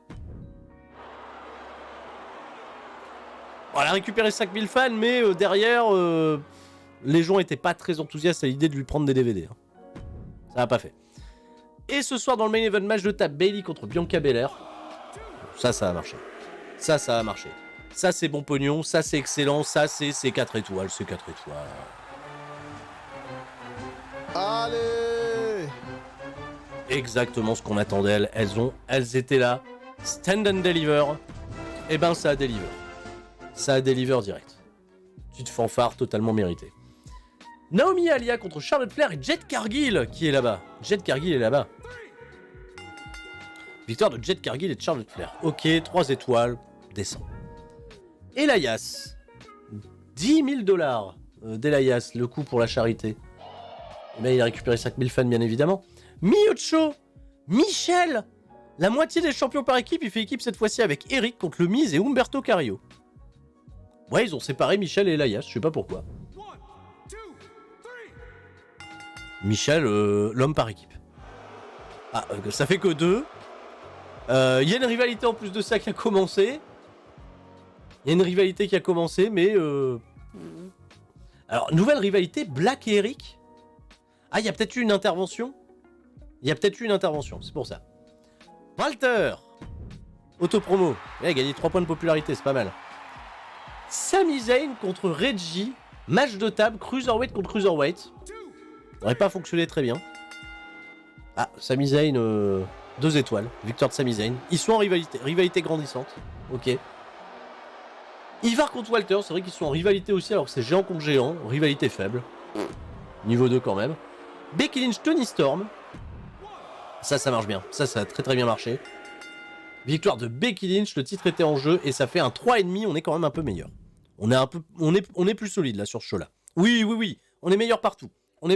Bon, elle a récupéré 5000 fans, mais derrière, les gens étaient pas très enthousiastes à l'idée de lui prendre des DVD. Hein. Ça n'a pas fait. Et ce soir, dans le main event match de table, Bailey contre Bianca Belair. Ça va marcher. Ça va marcher. Ça, c'est bon pognon. Ça, c'est excellent. Ça, c'est 4 étoiles. C'est 4 étoiles. Allez! Exactement ce qu'on attendait. Elles étaient là. Stand and deliver. Et ben, ça a deliver. Ça a deliver direct. Petite fanfare totalement méritée. Naomi Alia contre Charlotte Flair et Jet Cargill qui est là-bas. Jet Cargill est là-bas. Victoire de Jet Cargill et de Charlotte Flair. Ok, 3 étoiles. Descend. Elias. 10 000 $ d'Elias, le coût pour la charité. Mais il a récupéré 5000 fans, bien évidemment. Miyocho. Michel. La moitié des champions par équipe, il fait équipe cette fois-ci avec Eric contre le Miz et Humberto Carrillo. Ouais, ils ont séparé Michel et Elias, je sais pas pourquoi. Michel, l'homme par équipe. Ah, ça fait que 2. Y a une rivalité en plus de ça qui a commencé. Mais... Alors, nouvelle rivalité, Black et Eric. Ah, il y a peut-être eu une intervention. C'est pour ça. Walter. Autopromo. Il a gagné 3 points de popularité, c'est pas mal. Sami Zayn contre Reggie. Match de table, cruiserweight contre cruiserweight. Ça n'aurait pas fonctionné très bien. Ah, Sami Zayn, 2 étoiles. Victoire de Sami Zayn. Ils sont en rivalité grandissante. Ok. Ivar contre Walter, c'est vrai qu'ils sont en rivalité aussi, alors que c'est géant contre géant. Rivalité faible. Niveau 2 quand même. Becky Lynch, Toni Storm. Ça marche bien. Ça a très très bien marché. Victoire de Becky Lynch, le titre était en jeu et ça fait un 3,5, on est quand même un peu meilleur. On est plus solide là sur ce show-là. Oui, on est meilleur partout. On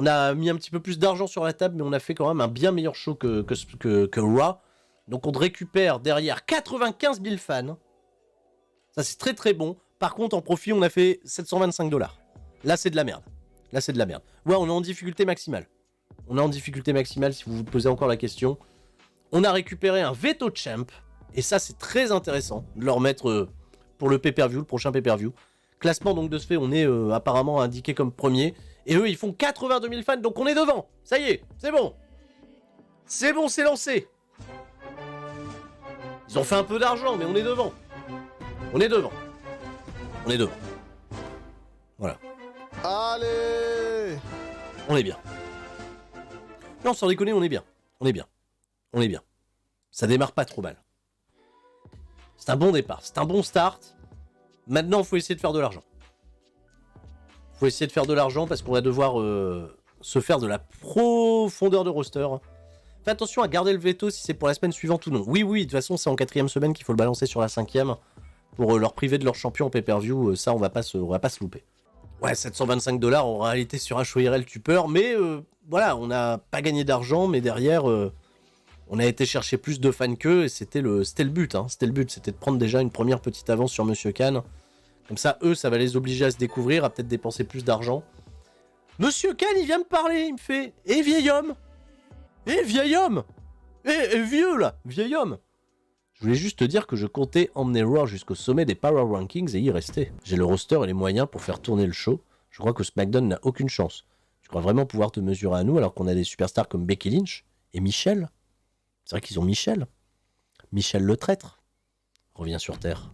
a mis un petit peu plus d'argent sur la table, mais on a fait quand même un bien meilleur show que Raw. Donc on récupère derrière 95 000 fans. Ça c'est très très bon. Par contre en profit on a fait 725 $. Là c'est de la merde. Ouais, on est en difficulté maximale. Si vous vous posez encore la question. On a récupéré un Veto Champ. Et ça, c'est très intéressant de le remettre pour le pay-per-view, le prochain pay-per-view. Classement, donc, de ce fait, on est apparemment indiqué comme premier. Et eux, ils font 82 000 fans, donc on est devant. Ça y est, c'est bon. C'est bon, c'est lancé. Ils ont fait un peu d'argent, mais on est devant. Voilà. Allez! On est bien. Non, sans déconner, on est bien. Ça démarre pas trop mal. C'est un bon départ, c'est un bon start. Maintenant, il faut essayer de faire de l'argent. Parce qu'on va devoir se faire de la profondeur de roster. Fais attention à garder le veto si c'est pour la semaine suivante ou non. Oui, de toute façon, c'est en 4ème semaine qu'il faut le balancer sur la 5ème pour leur priver de leur champion en pay-per-view. Ça, on va pas se louper. Ouais, 725 $ en réalité sur un show IRL, tu peur. Mais voilà, on n'a pas gagné d'argent, mais derrière... on a été chercher plus de fans qu'eux et c'était le but. C'était de prendre déjà une première petite avance sur Monsieur Khan. Comme ça, eux, ça va les obliger à se découvrir, à peut-être dépenser plus d'argent. Monsieur Khan, il vient me parler, il me fait « Eh vieil homme ! Eh vieil homme ! Eh vieux là ! Vieil homme !» Je voulais juste te dire que je comptais emmener Raw jusqu'au sommet des Power Rankings et y rester. J'ai le roster et les moyens pour faire tourner le show. Je crois que SmackDown n'a aucune chance. Tu crois vraiment pouvoir te mesurer à nous alors qu'on a des superstars comme Becky Lynch et Michelle ? C'est vrai qu'ils ont Michel le traître. Revient sur Terre.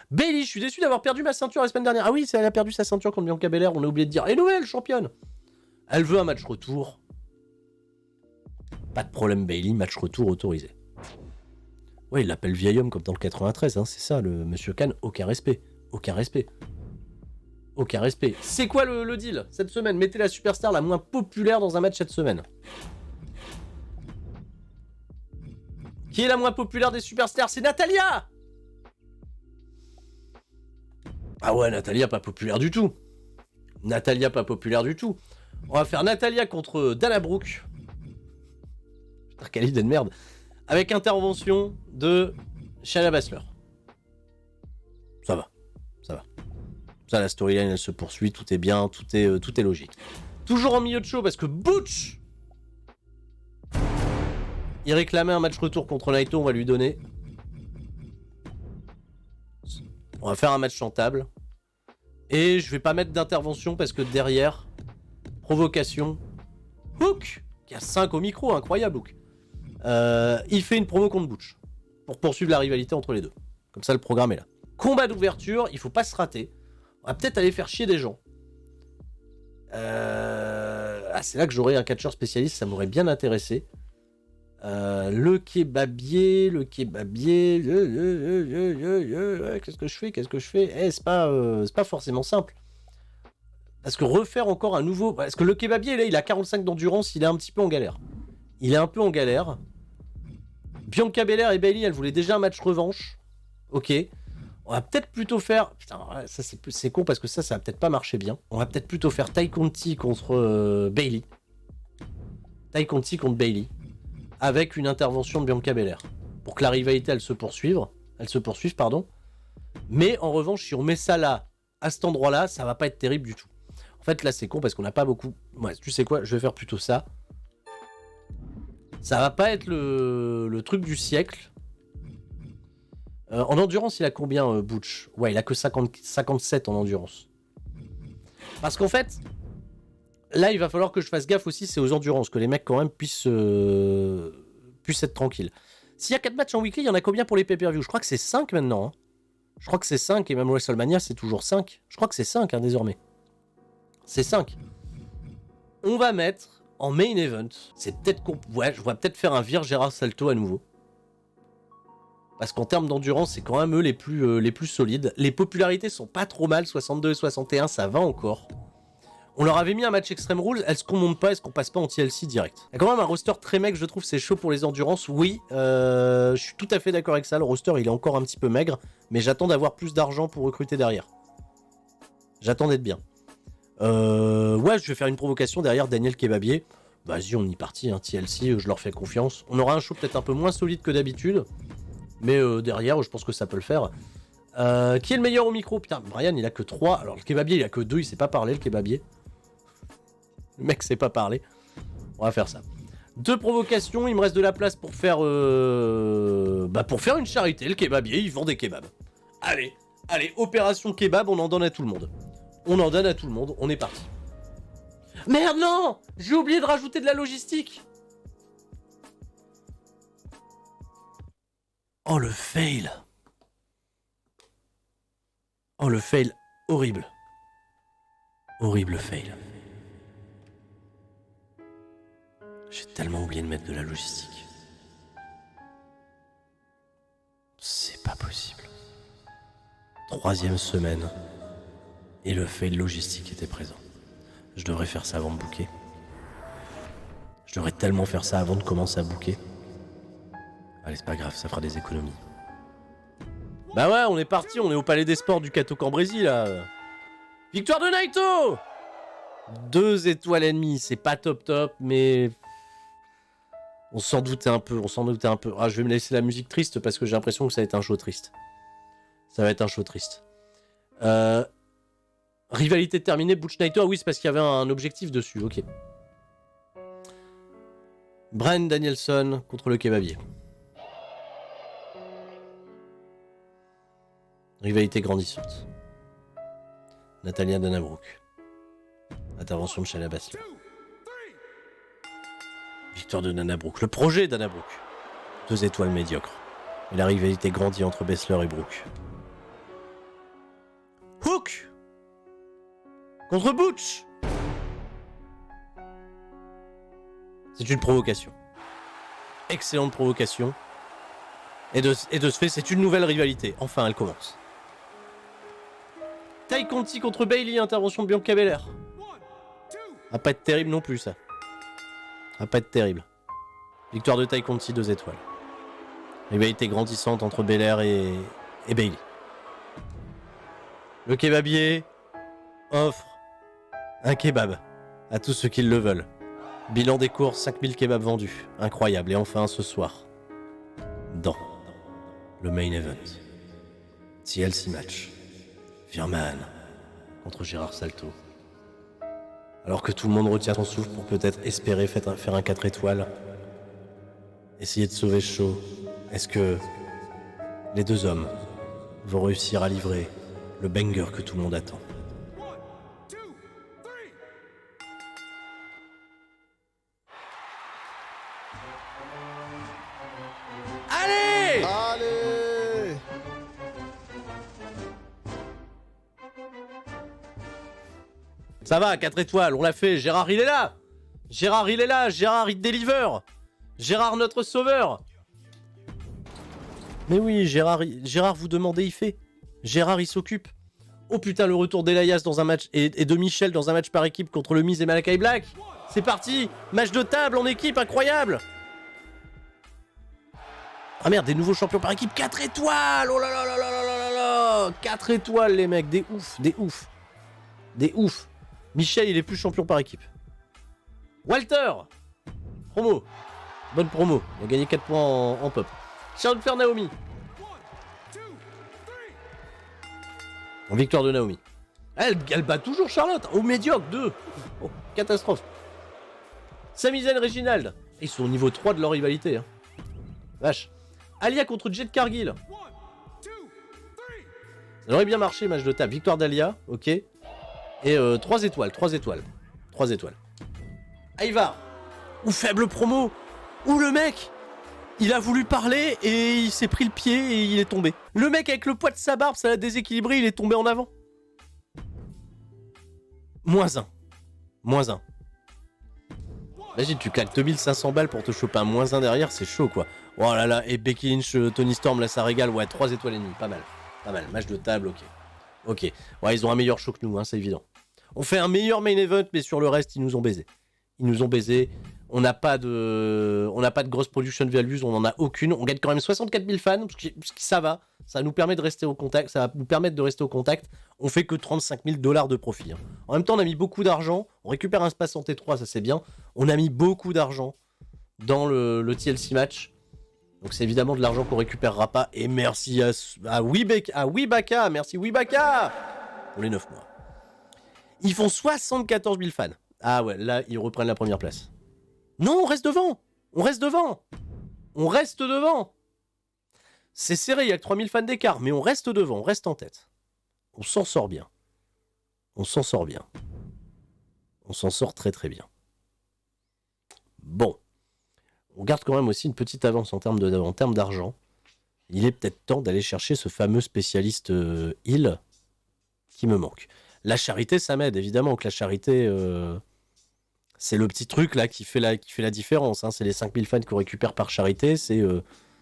Bayley, je suis déçu d'avoir perdu ma ceinture la semaine dernière. Ah oui, elle a perdu sa ceinture contre Bianca Belair. On a oublié de dire. Et nouvelle championne. Elle veut un match retour. Pas de problème, Bayley. Match retour autorisé. Ouais, il l'appelle vieil homme comme dans le 93. Hein, c'est ça, le Monsieur Khan. Aucun respect. C'est quoi le deal cette semaine? Mettez la superstar la moins populaire dans un match cette semaine. Qui est la moins populaire des superstars? C'est Natalia! Ah ouais, Natalia pas populaire du tout. On va faire Natalia contre Dana Brooke. Putain, quelle idée de merde. Avec intervention de Shayna Baszler. Ça va. Ça, la storyline, elle se poursuit, tout est bien, tout est logique. Toujours en milieu de show parce que Butch... Il réclamait un match retour contre Naito, on va lui donner. On va faire un match chantable. Et je vais pas mettre d'intervention parce que derrière, provocation. Hook, qui a 5 au micro, incroyable Hook. Il fait une promo contre Butch pour poursuivre la rivalité entre les deux. Comme ça, le programme est là. Combat d'ouverture, il faut pas se rater. On va peut-être aller faire chier des gens. C'est là que j'aurais un catcheur spécialiste, ça m'aurait bien intéressé. Le kebabier. Qu'est-ce que je fais? C'est pas forcément simple. Parce que refaire encore un nouveau... Parce que le kebabier, là, il a 45 d'endurance, il est un petit peu en galère. Bianca Belair et Bayley, elles voulaient déjà un match revanche. Ok. On va peut-être plutôt faire... Putain, ça c'est con parce que ça va peut-être pas marcher bien. On va peut-être plutôt faire Tay Conti contre Bayley. Avec une intervention de Bianca Belair. Pour que la rivalité, elle se poursuive, Mais en revanche, si on met ça là, à cet endroit-là, ça va pas être terrible du tout. En fait, là, c'est con parce qu'on n'a pas beaucoup... Ouais, tu sais quoi, je vais faire plutôt ça. Ça va pas être le truc du siècle. En endurance, il a combien, Butch? Ouais, il a que 57 en endurance. Parce qu'en fait... Là, il va falloir que je fasse gaffe aussi, c'est aux endurances, que les mecs quand même puissent être tranquilles. S'il y a 4 matchs en weekly, il y en a combien pour les pay-per-view? Je crois que c'est 5 maintenant. Hein. Je crois que c'est 5 et même WrestleMania c'est toujours 5. Je crois que c'est 5 hein, désormais. C'est 5. On va mettre en main event. C'est peut-être qu'on... Ouais, je vais peut-être faire un Gérard Salto à nouveau. Parce qu'en termes d'endurance, c'est quand même eux les plus solides. Les popularités sont pas trop mal, 62 et 61, ça va encore. On leur avait mis un match Extreme Rules, est-ce qu'on monte pas, est-ce qu'on passe pas en TLC direct? Il y a quand même un roster très mec, je trouve, c'est chaud pour les endurances, oui. Je suis tout à fait d'accord avec ça, le roster il est encore un petit peu maigre, mais j'attends d'avoir plus d'argent pour recruter derrière. J'attends d'être bien. Ouais, je vais faire une provocation derrière Daniel Kebabier. Vas-y, on y partit, hein, TLC, je leur fais confiance. On aura un show peut-être un peu moins solide que d'habitude. Mais derrière, je pense que ça peut le faire. Qui est le meilleur au micro? Putain, Brian, il a que 3. Alors, le Kebabier, il a que 2. Il sait pas parler, le Kebabier. Le mec sait pas parler. On va faire ça. 2 provocations. Il me reste de la place pour faire... pour faire une charité. Le Kebabier, il vend des kebabs. Allez, opération kebab, on en donne à tout le monde. On en donne à tout le monde. On est parti. Merde, non! J'ai oublié de rajouter de la logistique. Oh le fail. Oh le fail horrible. Horrible fail. J'ai tellement oublié de mettre de la logistique. C'est pas possible. 3e semaine. Et le fail logistique était présent. Je devrais faire ça avant de booker. Je devrais tellement faire ça avant de commencer à booker. Allez, c'est pas grave, ça fera des économies. Bah ouais, on est parti, on est au Palais des Sports du Cato Cambrésis, là. Victoire de Naito! 2 étoiles et demie, c'est pas top, mais... On s'en doutait un peu, Ah, je vais me laisser la musique triste parce que j'ai l'impression que ça va être un show triste. Ça va être un show triste. Rivalité terminée, Butch Naito. Ah oui, c'est parce qu'il y avait un objectif dessus, ok. Bryan Danielson contre le Kebabier. Rivalité grandissante. Natalya Danabrook. Intervention de Shayna Baszler. Victoire de Danabrook. Le projet Danabrook. 2 étoiles médiocres. Et la rivalité grandit entre Baszler et Brooke. Hook contre Butch. C'est une provocation. Excellente provocation. Et de ce fait, c'est une nouvelle rivalité. Enfin, elle commence. Tay Conti contre Bayley, intervention de Bianca Belair. Va pas être terrible non plus, ça. Va pas être terrible. Victoire de Tay Conti, 2 étoiles. Rivalité grandissante entre Belair et Bayley. Le Kebabier offre un kebab à tous ceux qui le veulent. Bilan des courses, 5000 kebabs vendus. Incroyable. Et enfin, ce soir, dans le main event, TLC match, Virman contre Gérard Salto. Alors que tout le monde retient son souffle pour peut-être espérer faire un 4 étoiles, essayer de sauver ce show, est-ce que les 2 hommes vont réussir à livrer le banger que tout le monde attend? Allez! Allez! Ça va, 4 étoiles, on l'a fait. Gérard, il est là. Gérard, il deliver. Gérard, notre sauveur. Mais oui, Gérard vous demandez, il fait. Gérard, il s'occupe. Oh putain, le retour d'Elias dans un match et de Michel dans un match par équipe contre le Miz et Malakai Black. C'est parti. Match de table en équipe, incroyable. Ah merde, des nouveaux champions par équipe, 4 étoiles. Oh là là là là là là là. 4 étoiles, les mecs, des ouf. Michel, il est plus champion par équipe. Walter, promo. Bonne promo. Il a gagné 4 points en pop. Charlotte Flair Naomi. En victoire de Naomi. Elle bat toujours Charlotte. Au médiocre, 2. Oh, catastrophe. Sami Zayn, Reginald. Ils sont au niveau 3 de leur rivalité. Hein. Vache. Alia contre Jade Cargill. Ça aurait bien marché, match de table. Victoire d'Alia, ok. Et 3 étoiles. Ivar. Ou faible promo. Ou le mec. Il a voulu parler et il s'est pris le pied et il est tombé. Le mec avec le poids de sa barbe, ça l'a déséquilibré, il est tombé en avant. -1. -1. Imagine, tu claques 2500 balles pour te choper un -1 derrière, c'est chaud quoi. Oh là là, et Becky Lynch, Tony Storm, là ça régale, ouais, 3 étoiles et demie, pas mal. Pas mal, match de table, ok. Ok, ouais, ils ont un meilleur show que nous, hein, c'est évident. On fait un meilleur main event, mais sur le reste, ils nous ont baisé. Ils nous ont baisé. On n'a pas de grosse production values, on n'en a aucune. On gagne quand même 64 000 fans, ce qui ça va. Ça nous permet de rester au contact. Ça va nous permettre de rester au contact. On fait que 35 000 $ de profit. Hein. En même temps, on a mis beaucoup d'argent. On récupère un space en T3, ça c'est bien. On a mis beaucoup d'argent dans le TLC match. Donc c'est évidemment de l'argent qu'on récupérera pas. Et merci à Wibaka. Merci Wibaka pour les 9 mois. Ils font 74 000 fans. Ah ouais, là, ils reprennent la première place. Non, on reste devant. On reste devant. On reste devant. C'est serré, il y a que 3000 fans d'écart, mais on reste devant, on reste en tête. On s'en sort bien. On s'en sort bien. On s'en sort très très bien. Bon. On garde quand même aussi une petite avance en termes d'argent. Il est peut-être temps d'aller chercher ce fameux spécialiste Hill qui me manque. La charité, ça m'aide, évidemment que la charité... c'est le petit truc là qui fait la différence. Hein. C'est les 5000 fans qu'on récupère par charité. C'est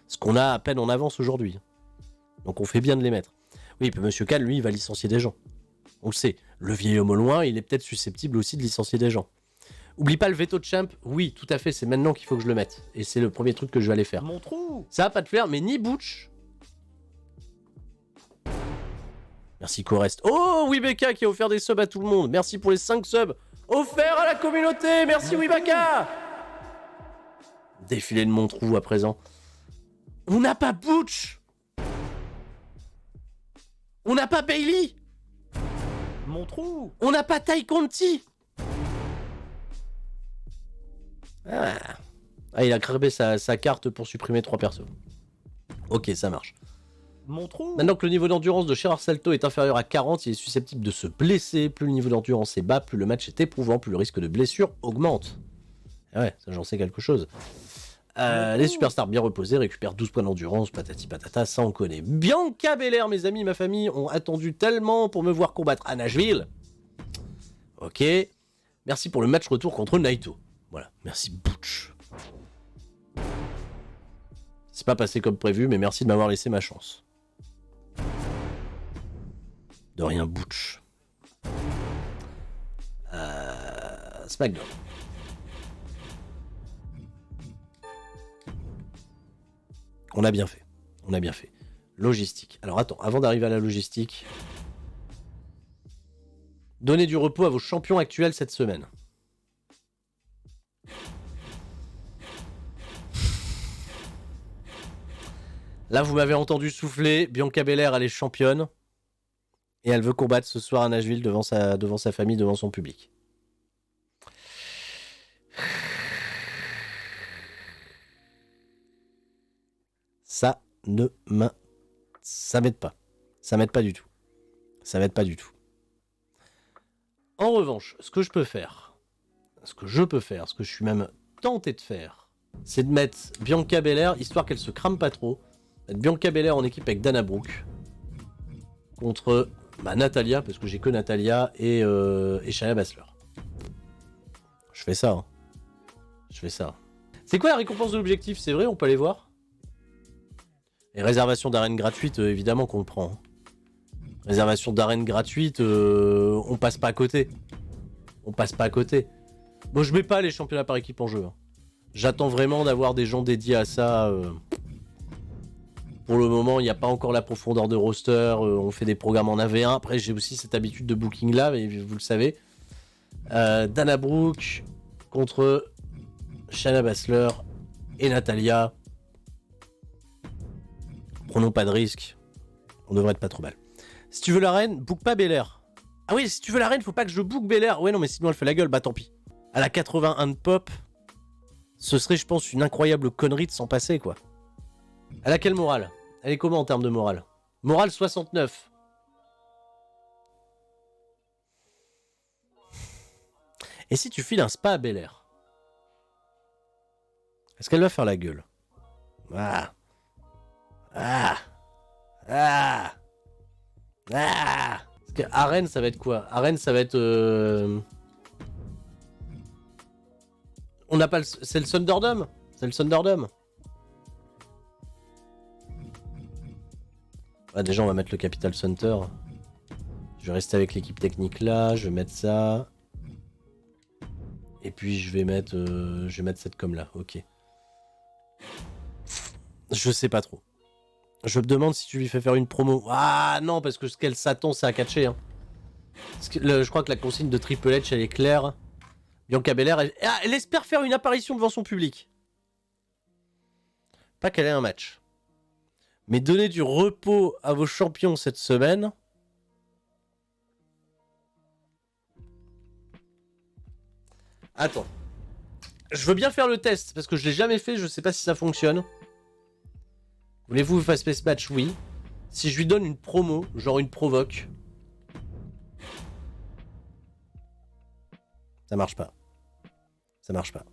ce qu'on a à peine en avance aujourd'hui. Donc on fait bien de les mettre. Oui, puis Monsieur Kahn, lui, il va licencier des gens. On le sait. Le vieil homme au loin, il est peut-être susceptible aussi de licencier des gens. Oublie pas le veto de champ. Oui, tout à fait. C'est maintenant qu'il faut que je le mette. Et c'est le premier truc que je vais aller faire. Mon trou. Ça va pas te faire, mais ni Butch. Merci Corest. Oh, Wibeka qui a offert des subs à tout le monde. Merci pour les 5 subs. Offert à la communauté. Merci Wibaka. Défilé de mon trou à présent. On n'a pas Butch. On n'a pas Bailey. Mon trou. On n'a pas Tai Conti. Ah, il a crébé sa carte pour supprimer 3 persos. Ok, ça marche. Mon trou. Maintenant que le niveau d'endurance de Gérard Salto est inférieur à 40, il est susceptible de se blesser. Plus le niveau d'endurance est bas, plus le match est éprouvant, plus le risque de blessure augmente. Ah ouais, ça j'en sais quelque chose. Les superstars bien reposés récupèrent 12 points d'endurance, patati patata, ça on connaît. Bianca Belair, mes amis, ma famille ont attendu tellement pour me voir combattre à Nashville. Ok. Merci pour le match retour contre Naito. Voilà, merci Butch. C'est pas passé comme prévu, mais merci de m'avoir laissé ma chance. De rien, Butch. SmackDown. On a bien fait. On a bien fait. Logistique. Alors attends, avant d'arriver à la logistique, donnez du repos à vos champions actuels cette semaine. Là, vous m'avez entendu souffler. Bianca Belair, elle est championne. Et elle veut combattre ce soir à Nashville devant sa famille, devant son public. Ça m'aide pas. Ça m'aide pas du tout. Ça m'aide pas du tout. En revanche, ce que je peux faire, ce que je suis même tenté de faire, c'est de mettre Bianca Belair, histoire qu'elle se crame pas trop, mettre Bianca Belair en équipe avec Dana Brooke, contre Natalia, parce que j'ai que Natalia et Shayna Baszler. Je fais ça. Hein. Je fais ça. C'est quoi la récompense de l'objectif? C'est vrai, on peut aller voir? Et réservation d'arène gratuite, évidemment qu'on le prend. Hein. Réservation d'arène gratuite, on passe pas à côté. On passe pas à côté. Bon, je mets pas les championnats par équipe en jeu. Hein. J'attends vraiment d'avoir des gens dédiés à ça. Pour le moment, il n'y a pas encore la profondeur de roster. On fait des programmes en AV1. Après, j'ai aussi cette habitude de booking là, mais vous le savez. Dana Brooke contre Shayna Baszler et Natalia. Prenons pas de risque. On devrait être pas trop mal. Si tu veux l'arène, book pas Belair. Ah oui, si tu veux l'arène, faut pas que je book Belair. Ouais, non, mais sinon elle fait la gueule. Bah tant pis. À la 81 de pop, ce serait, je pense, une incroyable connerie de s'en passer, quoi. Elle a quelle morale? Elle est comment en termes de morale? Morale 69. Et si tu files un spa à Belair? Est-ce qu'elle va faire la gueule? Ah. Ah. Ah. Ah. Parce que Arène, ça va être quoi? Arène, ça va être... On n'a pas le... C'est le Thunderdome? C'est le Thunderdome? Ah, déjà, on va mettre le Capital Center. Je vais rester avec l'équipe technique là. Je vais mettre ça. Et puis, je vais mettre cette com là. Ok. Je sais pas trop. Je me demande si tu lui fais faire une promo. Ah non, parce que ce qu'elle s'attend, c'est à catcher. Hein. Je crois que la consigne de Triple H, elle est claire. Bianca Belair, elle espère faire une apparition devant son public. Pas qu'elle ait un match. Mais donner du repos à vos champions cette semaine. Attends. Je veux bien faire le test, parce que je l'ai jamais fait, je sais pas si ça fonctionne. Voulez-vous faire Space Match? Oui. Si je lui donne une promo, genre une provoque. Ça marche pas. Ça marche pas.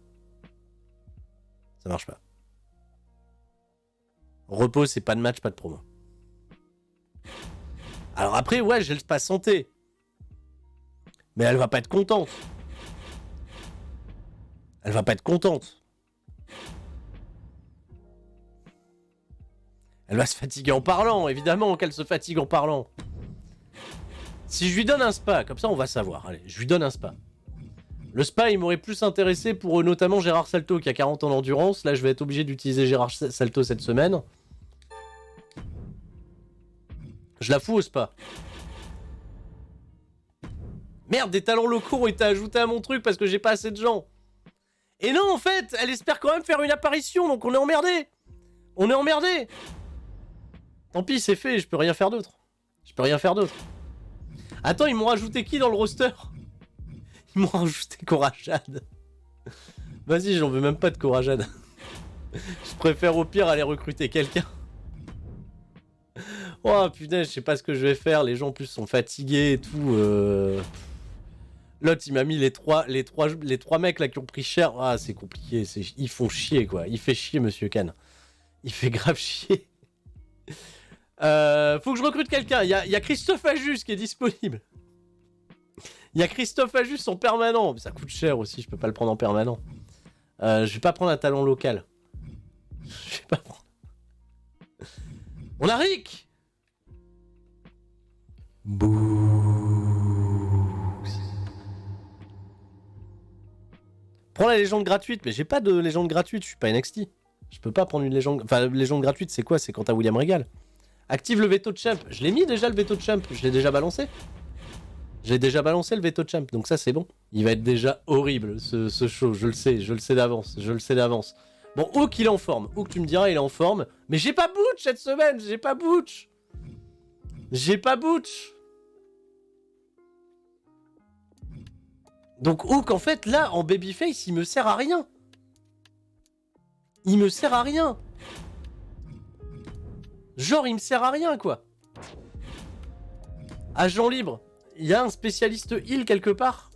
Ça marche pas. Repos, c'est pas de match, pas de promo. Alors après, ouais, j'ai le pas santé. Mais elle va pas être contente. Elle va pas être contente. Elle va se fatiguer en parlant, évidemment qu'elle se fatigue en parlant. Si je lui donne un spa, comme ça on va savoir. Allez, je lui donne un spa. Le spa, il m'aurait plus intéressé pour notamment Gérard Salto qui a 40 ans d'endurance. Là, je vais être obligé d'utiliser Gérard Salto cette semaine. Je la fous au spa. Merde, des talents locaux ont été ajoutés à mon truc parce que j'ai pas assez de gens. Et non, en fait, elle espère quand même faire une apparition, donc on est emmerdé. On est emmerdé. Tant pis, c'est fait, je peux rien faire d'autre. Je peux rien faire d'autre. Attends, ils m'ont rajouté qui dans le roster? Ils m'ont rajouté Corajade. Vas-y, j'en veux même pas de Corajade. Je préfère au pire aller recruter quelqu'un. Oh putain, je sais pas ce que je vais faire. Les gens en plus sont fatigués et tout. L'autre, il m'a mis les trois mecs là qui ont pris cher. Ah, c'est compliqué. Ils font chier quoi. Il fait chier, Monsieur Khan. Il fait grave chier. Faut que je recrute quelqu'un. Il y a Christophe Ajus qui est disponible. Il y a Christophe Ajus en permanent. Ça coûte cher aussi, je peux pas le prendre en permanent. Je vais pas prendre un talent local. Je vais pas prendre. On a Rick. Prends la légende gratuite, mais j'ai pas de légende gratuite, je suis pas NXT. Je peux pas prendre une légende. Enfin, légende gratuite, c'est quoi? C'est quand t'as William Regal. Active le veto de champ. Je l'ai mis déjà le veto de champ. Je l'ai déjà balancé. J'ai déjà balancé le veto de champ, donc ça c'est bon. Il va être déjà horrible ce show, je le sais d'avance. Bon, Hook il est en forme. Hook tu me diras il est en forme. Mais j'ai pas Butch cette semaine, j'ai pas Butch. Donc Hook en fait là en babyface il me sert à rien. Genre il me sert à rien quoi. Agent libre. Il y a un spécialiste heal quelque part.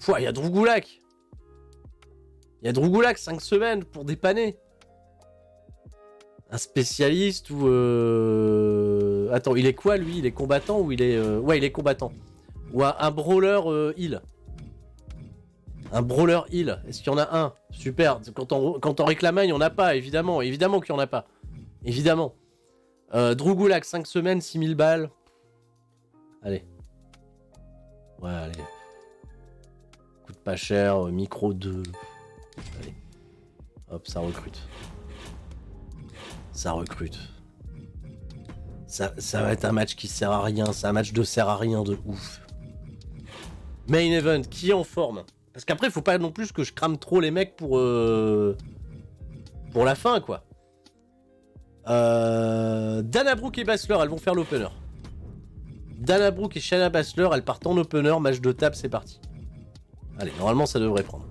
Il y a Drougulak. 5 semaines pour dépanner. Un spécialiste ou... Attends, il est quoi lui? Il est combattant ou il est... Ouais, il est combattant. Ou un brawler heal. Un brawler heal. Est-ce qu'il y en a un? Super. Quand on réclame un, il n'y en a pas, évidemment. Évidemment qu'il n'y en a pas. Évidemment. Drougulak, 5 semaines, 6000 balles. Allez. Ouais, allez. Coûte pas cher, micro 2. Allez. Hop, ça recrute. Ça va être un match qui sert à rien. C'est un match de sert à rien de ouf. Main event, qui est en forme? Parce qu'après, faut pas non plus que je crame trop les mecs pour la fin, quoi. Dana Brooke et Baszler, elles vont faire l'opener. Dana Brooke et Shayna Baszler, elles partent en opener, match de table, c'est parti. Allez, normalement ça devrait prendre.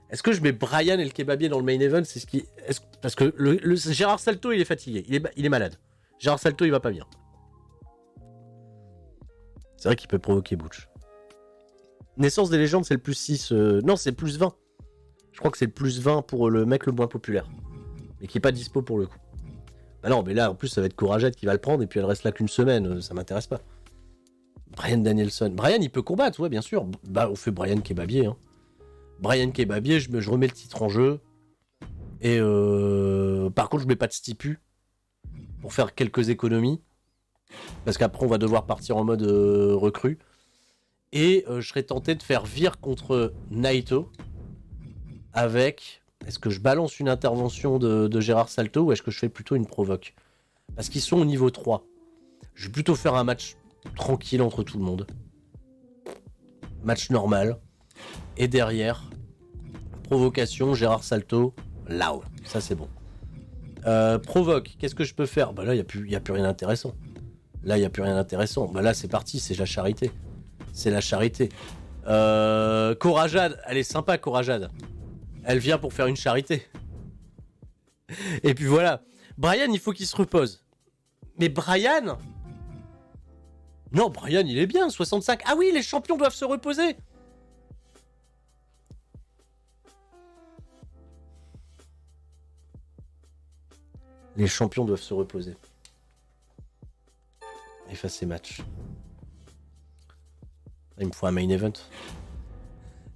Est-ce que je mets Brian et le kebabier dans le main event? C'est ce qui... Parce que le Gérard Salto, il est fatigué, il est malade. Gérard Salto, il va pas bien. C'est vrai qu'il peut provoquer Butch. Naissance des légendes, c'est le plus 6... Non, c'est le plus 20. Je crois que c'est le plus 20 pour le mec le moins populaire. Mais qui est pas dispo pour le coup. Bah non, mais là, en plus, ça va être Couragette qui va le prendre, et puis elle reste là qu'une semaine, ça m'intéresse pas. Bryan Danielson. Bryan, il peut combattre, ouais, bien sûr. Bah, on fait Bryan Kebabier, hein. Bryan Kebabier, je remets le titre en jeu. Et par contre, je mets pas de stipu pour faire quelques économies. Parce qu'après, on va devoir partir en mode recrue. Et je serais tenté de faire Vir contre Naito. Avec... Est-ce que je balance une intervention de Gérard Salto ou est-ce que je fais plutôt une provoque? Parce qu'ils sont au niveau 3. Je vais plutôt faire un match tranquille entre tout le monde. Match normal. Et derrière, provocation, Gérard Salto, Lao. Ça, c'est bon. Provoque, qu'est-ce que je peux faire? Bah là, il n'y a plus rien d'intéressant. Là, il n'y a plus rien d'intéressant. Bah là, c'est parti, c'est la charité. C'est la charité. Corajade, elle est sympa, Corajade. Elle vient pour faire une charité. Et puis voilà. Bryan, il faut qu'il se repose. Mais Bryan... Non, Bryan, il est bien, 65. Ah oui, les champions doivent se reposer. Les champions doivent se reposer. Effacer match. Il me faut un main event.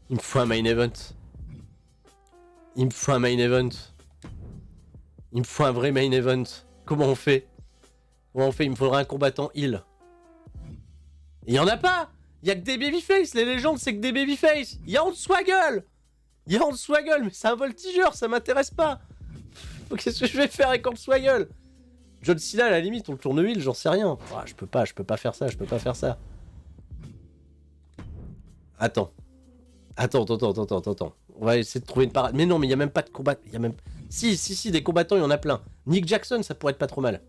Il me faut un main event. Il me faut un main event. Il me faut un vrai main event. Comment on fait? Comment on fait? Il me faudra un combattant heal. Il y en a pas. Il y a que des babyface. Les légendes, c'est que des babyface. Il y a Hornswoggle. Il y a Hornswoggle, mais c'est un voltigeur, ça m'intéresse pas. Qu'est-ce que je vais faire avec Hornswoggle? John Cena, à la limite, on le tourne heal, j'en sais rien. Oh, je peux pas faire ça, je peux pas faire ça. Attends. On va essayer de trouver une parade. Mais non, mais il y a même pas de combat. Il y a même... Si, des combattants, il y en a plein. Nick Jackson, ça pourrait être pas trop mal.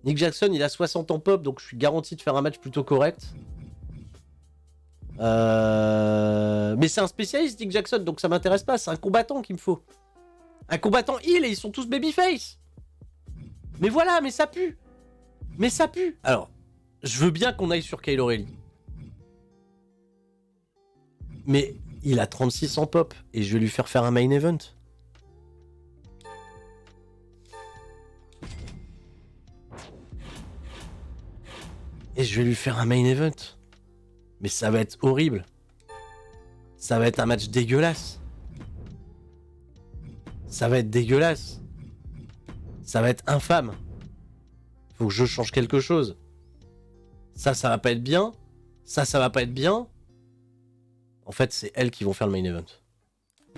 Nick Jackson, il a 60 ans pop, donc je suis garanti de faire un match plutôt correct. Mais c'est un spécialiste, Nick Jackson, donc ça m'intéresse pas. C'est un combattant qu'il me faut. Un combattant heal et ils sont tous babyface. Mais voilà, mais ça pue. Mais ça pue. Alors, je veux bien qu'on aille sur Kyle O'Reilly. Mais il a 36 en pop et je vais lui faire un main event. Et je vais lui faire un main event. Mais ça va être horrible. Ça va être un match dégueulasse. Ça va être dégueulasse. Ça va être infâme. Faut que je change quelque chose. Ça va pas être bien. Ça va pas être bien. En fait, c'est elles qui vont faire le main event.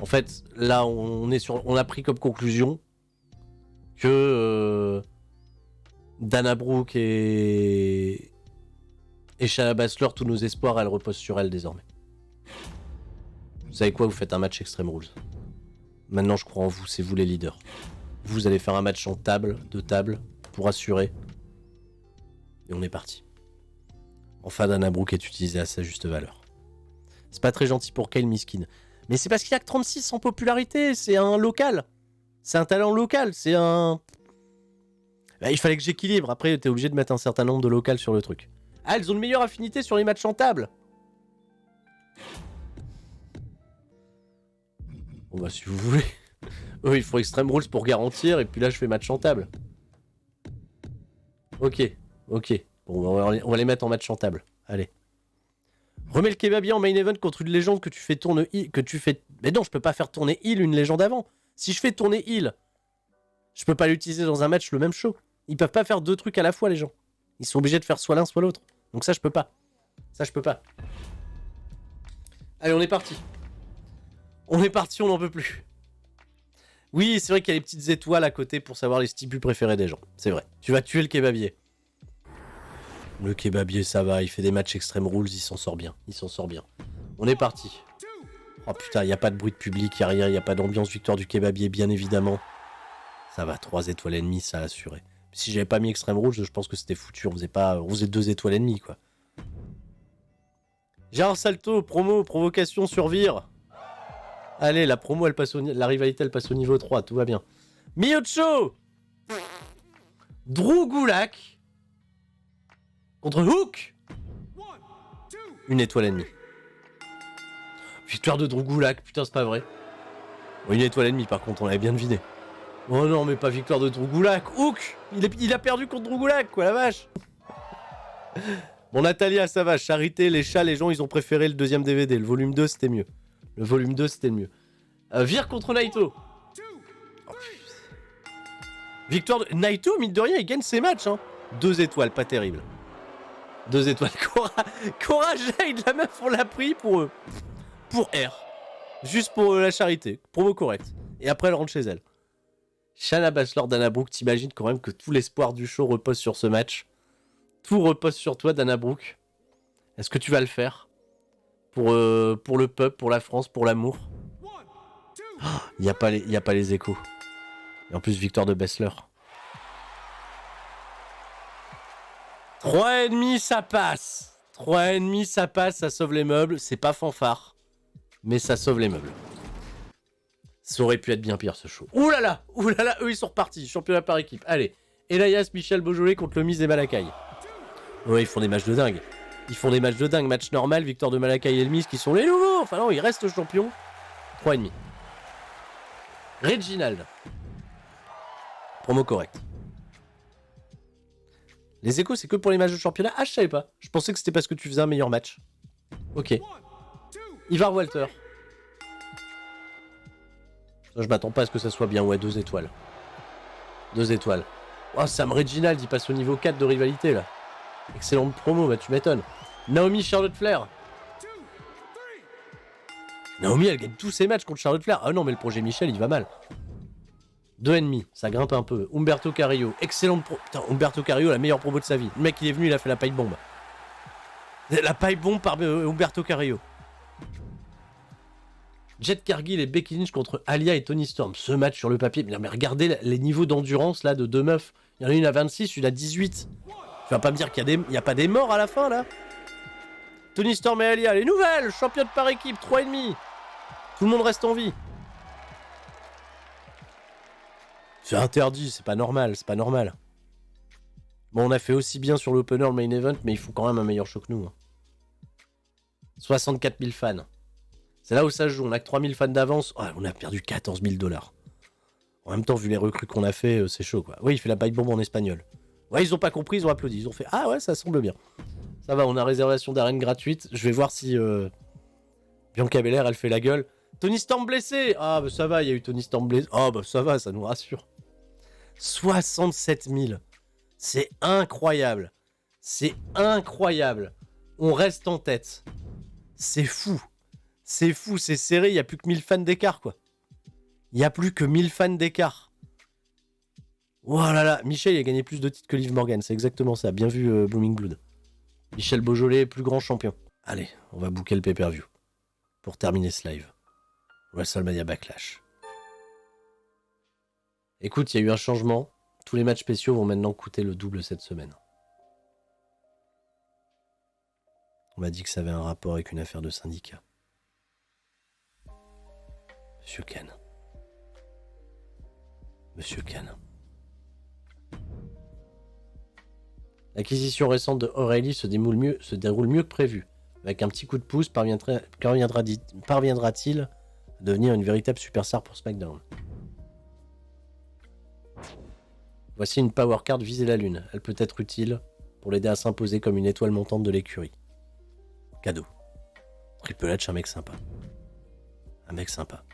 En fait, là, on a pris comme conclusion que Dana Brooke et Shayna Baszler, tous nos espoirs, elles reposent sur elle désormais. Vous savez quoi? Vous faites un match Extreme Rules. Maintenant, je crois en vous, c'est vous les leaders. Vous allez faire un match en de table, pour assurer. Et on est parti. Enfin, Dana Brooke est utilisée à sa juste valeur. C'est pas très gentil pour Kyle Miskin. Mais c'est parce qu'il y a que 36 en popularité, c'est un local. C'est un talent local, c'est un... Bah, il fallait que j'équilibre, après t'es obligé de mettre un certain nombre de locales sur le truc. Ah, elles ont une meilleure affinité sur les matchs en table. Bon bah si vous voulez. Eux il faut Extreme Rules pour garantir, et puis là je fais match en table. Ok. Bon, on va les mettre en match en table. Allez. Remets le kebabier en main event contre une légende que tu fais tourner heal, Mais non, je peux pas faire tourner heal une légende avant. Si je fais tourner heal, je peux pas l'utiliser dans un match le même show. Ils peuvent pas faire deux trucs à la fois, les gens. Ils sont obligés de faire soit l'un, soit l'autre. Donc ça, je peux pas. Allez, on est parti. On n'en peut plus. Oui, c'est vrai qu'il y a les petites étoiles à côté pour savoir les stipus préférés des gens. C'est vrai. Tu vas tuer le kebabier. Le kebabier, ça va. Il fait des matchs Extreme Rules. Il s'en sort bien. On est parti. Oh putain, il n'y a pas de bruit de public. Il n'y a rien. Il n'y a pas d'ambiance victoire du kebabier, bien évidemment. Ça va. 3 étoiles et demie, ça a assuré. Si j'avais pas mis Extreme Rules, je pense que c'était foutu. On faisait 2 étoiles et demie, quoi. Gérard Salto, promo, provocation sur Vir. Allez, la promo, la rivalité, elle passe au niveau 3, tout va bien. Miyocho Drew Gulak contre Hook. 1 étoile et demie. Victoire de Drew Gulak, putain, c'est pas vrai. Oh, une étoile et demie, par contre, on l'avait bien deviné. Oh non, mais pas victoire de Drugulak. Hook, il a perdu contre Drugulak, quoi, la vache. Bon, Natalia, ça va. Charité, les chats, les gens, ils ont préféré le deuxième DVD. Le volume 2, c'était mieux. Le volume 2, c'était le mieux. Vire contre Naito. Oh, victoire de... Naito, mine de rien, il gagne ses matchs. Hein. 2 étoiles, pas terrible. 2 étoiles. Cora Jade, la meuf, on l'a pris pour R. Juste pour la charité. Promo correct. Et après, elle rentre chez elle. Shayna Baszler, Dana Brooke, t'imagines quand même que tout l'espoir du show repose sur ce match. Tout repose sur toi, Dana Brooke. Est-ce que tu vas le faire pour le peuple, pour la France, pour l'amour? Il n'y a pas les échos. Et en plus, victoire de Baszler. 3,5, ça passe. 3,5, ça passe, ça sauve les meubles. C'est pas fanfare, mais ça sauve les meubles. Ça aurait pu être bien pire, ce show. Ouh là là, eux, ils sont repartis. Championnat par équipe. Allez. Elias, Michel Beaujolais contre le Miz et Malakai. Ouais, ils font des matchs de dingue. Match normal, victoire de Malakai et le Miz qui sont les nouveaux. Enfin non, ils restent champions. 3,5. Reginald. Promo correct. Les échos, c'est que pour les matchs de championnat. Ah, je savais pas. Je pensais que c'était parce que tu faisais un meilleur match. Ok. Ivar Walter. Je m'attends pas à ce que ça soit bien. Ouais, 2 étoiles. 2 étoiles. Oh, Sam Reginald, il passe au niveau 4 de rivalité, là. Excellente promo, bah tu m'étonnes. Naomi, Charlotte Flair. Naomi, elle gagne tous ses matchs contre Charlotte Flair. Ah non, mais le projet Michel, il va mal. 2,5, ça grimpe un peu. Humberto Carrillo, excellente pro... Putain, Humberto Carrillo, la meilleure promo de sa vie. Le mec, il est venu, il a fait la pipe bombe. La pipe bombe par Humberto Carrillo. Jet Cargill et Becky Lynch contre Alia et Toni Storm. Ce match sur le papier, mais regardez les niveaux d'endurance là de 2 meufs. Il y en a une à 26, une à 18. Tu vas pas me dire qu'il y a pas des morts à la fin là? Toni Storm et Alia, les nouvelles championnes par équipe, 3,5. Tout le monde reste en vie. C'est interdit, c'est pas normal, Bon, on a fait aussi bien sur l'opener, le main event, mais il faut quand même un meilleur show que nous. Hein. 64 000 fans. C'est là où ça se joue, on a que 3 000 fans d'avance. Oh, on a perdu 14 000 $. En même temps, vu les recrues qu'on a fait, c'est chaud quoi. Oui, il fait la pipe bombe en espagnol. Ouais, ils ont pas compris, ils ont applaudi. Ils ont fait ah ouais, ça semble bien. Ça va, on a réservation d'arène gratuite. Je vais voir si Bianca Belair, elle fait la gueule. Toni Storm blessé. Ah bah ça va, il y a eu Toni Storm blessé. Ah bah ça va, ça nous rassure. 67 000. C'est incroyable. C'est incroyable. On reste en tête. C'est fou. C'est fou, c'est serré. Il n'y a plus que 1000 fans d'écart, quoi. Il n'y a plus que 1000 fans d'écart. Oh là là. Michel, il a gagné plus de titres que Liv Morgan. C'est exactement ça. Bien vu, Blooming Blood. Michel Beaujolais, plus grand champion. Allez, on va booker le pay-per-view. Pour terminer ce live. WrestleMania Backlash. Écoute, il y a eu un changement. Tous les matchs spéciaux vont maintenant coûter le double cette semaine. On m'a dit que ça avait un rapport avec une affaire de syndicat. Monsieur Khan. Monsieur Khan. L'acquisition récente de O'Reilly se déroule mieux que prévu. Avec un petit coup de pouce, parviendra-t-il à devenir une véritable superstar pour SmackDown? Voici une power card viser la lune. Elle peut être utile pour l'aider à s'imposer comme une étoile montante de l'écurie. Cadeau. Triple H, un mec sympa. Un mec sympa.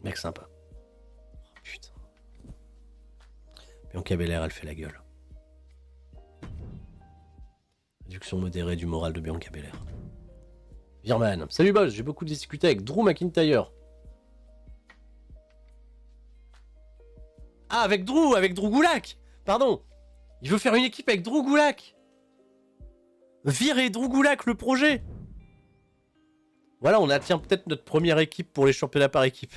Mec sympa. Oh, putain. Bianca Belair, elle fait la gueule. Réduction modérée du moral de Bianca Belair. Virman. Salut boss, j'ai beaucoup discuté avec Drew McIntyre. Ah, avec Drew Gulak. Pardon. Il veut faire une équipe avec Drew Gulak. Virer Drew Gulak, le projet. Voilà, on attient peut-être notre première équipe pour les championnats par équipe.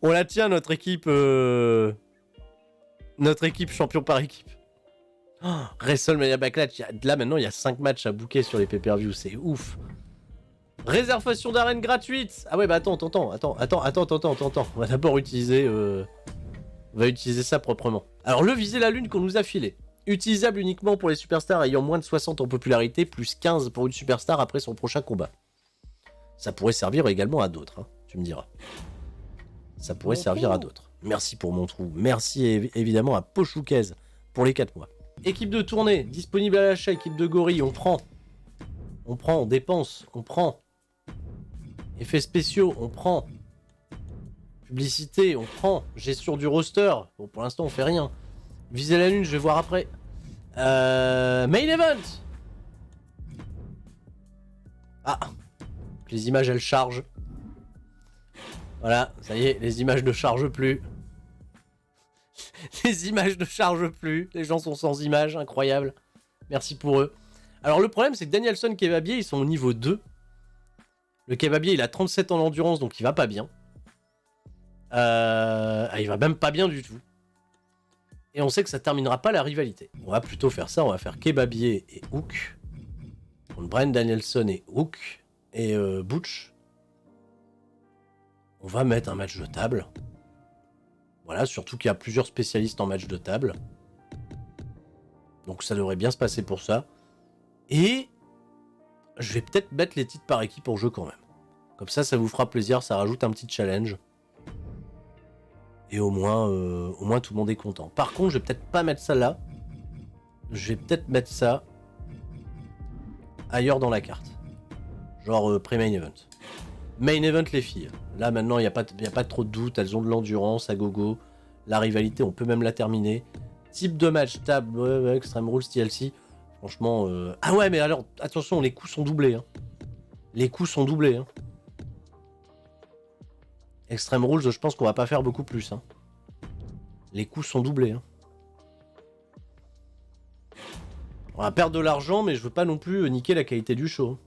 On la tient, notre équipe champion par équipe. Oh, WrestleMania Backlash, là maintenant il y a 5 matchs à booker sur les pay-per-view, c'est ouf. Réservation d'arène gratuite. Ah ouais, bah attends. On va d'abord utiliser ça proprement. Alors le viser la lune qu'on nous a filé. Utilisable uniquement pour les superstars ayant moins de 60 en popularité, plus 15 pour une superstar après son prochain combat. Ça pourrait servir également à d'autres, hein, tu me diras. Ça pourrait servir à d'autres. Merci pour mon trou. Merci évidemment à Pochouquez pour les 4 mois. Équipe de tournée, disponible à l'achat, équipe de gorille, on prend. On prend, on dépense, on prend. Effets spéciaux, on prend. Publicité, on prend. Gestion du roster. Bon, pour l'instant, on fait rien. Viser la lune, je vais voir après. Main event. Ah. Les images, elles chargent. Voilà, ça y est, les images ne chargent plus. Les images ne chargent plus. Les gens sont sans images, incroyable. Merci pour eux. Alors le problème, c'est que Danielson, Kebabier, ils sont au niveau 2. Le Kebabier, il a 37 ans d'endurance, donc il va pas bien. Il va même pas bien du tout. Et on sait que ça terminera pas la rivalité. On va plutôt faire ça, on va faire Kebabier et Hook. Contre Bryan Danielson et Hook. Et Butch. On va mettre un match de table. Voilà, surtout qu'il y a plusieurs spécialistes en match de table. Donc ça devrait bien se passer pour ça. Et je vais peut-être mettre les titres par équipe en jeu quand même. Comme ça, ça vous fera plaisir, ça rajoute un petit challenge. Et au moins tout le monde est content. Par contre, je vais peut-être pas mettre ça là. Je vais peut-être mettre ça ailleurs dans la carte. Genre pré-main event. Main event les filles. Là maintenant il n'y a pas trop de doute, elles ont de l'endurance à gogo. La rivalité on peut même la terminer. Type de match, table, Extreme Rules, TLC. Franchement... Ah ouais mais alors attention les coups sont doublés. Hein. Les coups sont doublés. Hein. Extreme Rules je pense qu'on va pas faire beaucoup plus. Hein. Les coups sont doublés. Hein. On va perdre de l'argent mais je veux pas non plus niquer la qualité du show.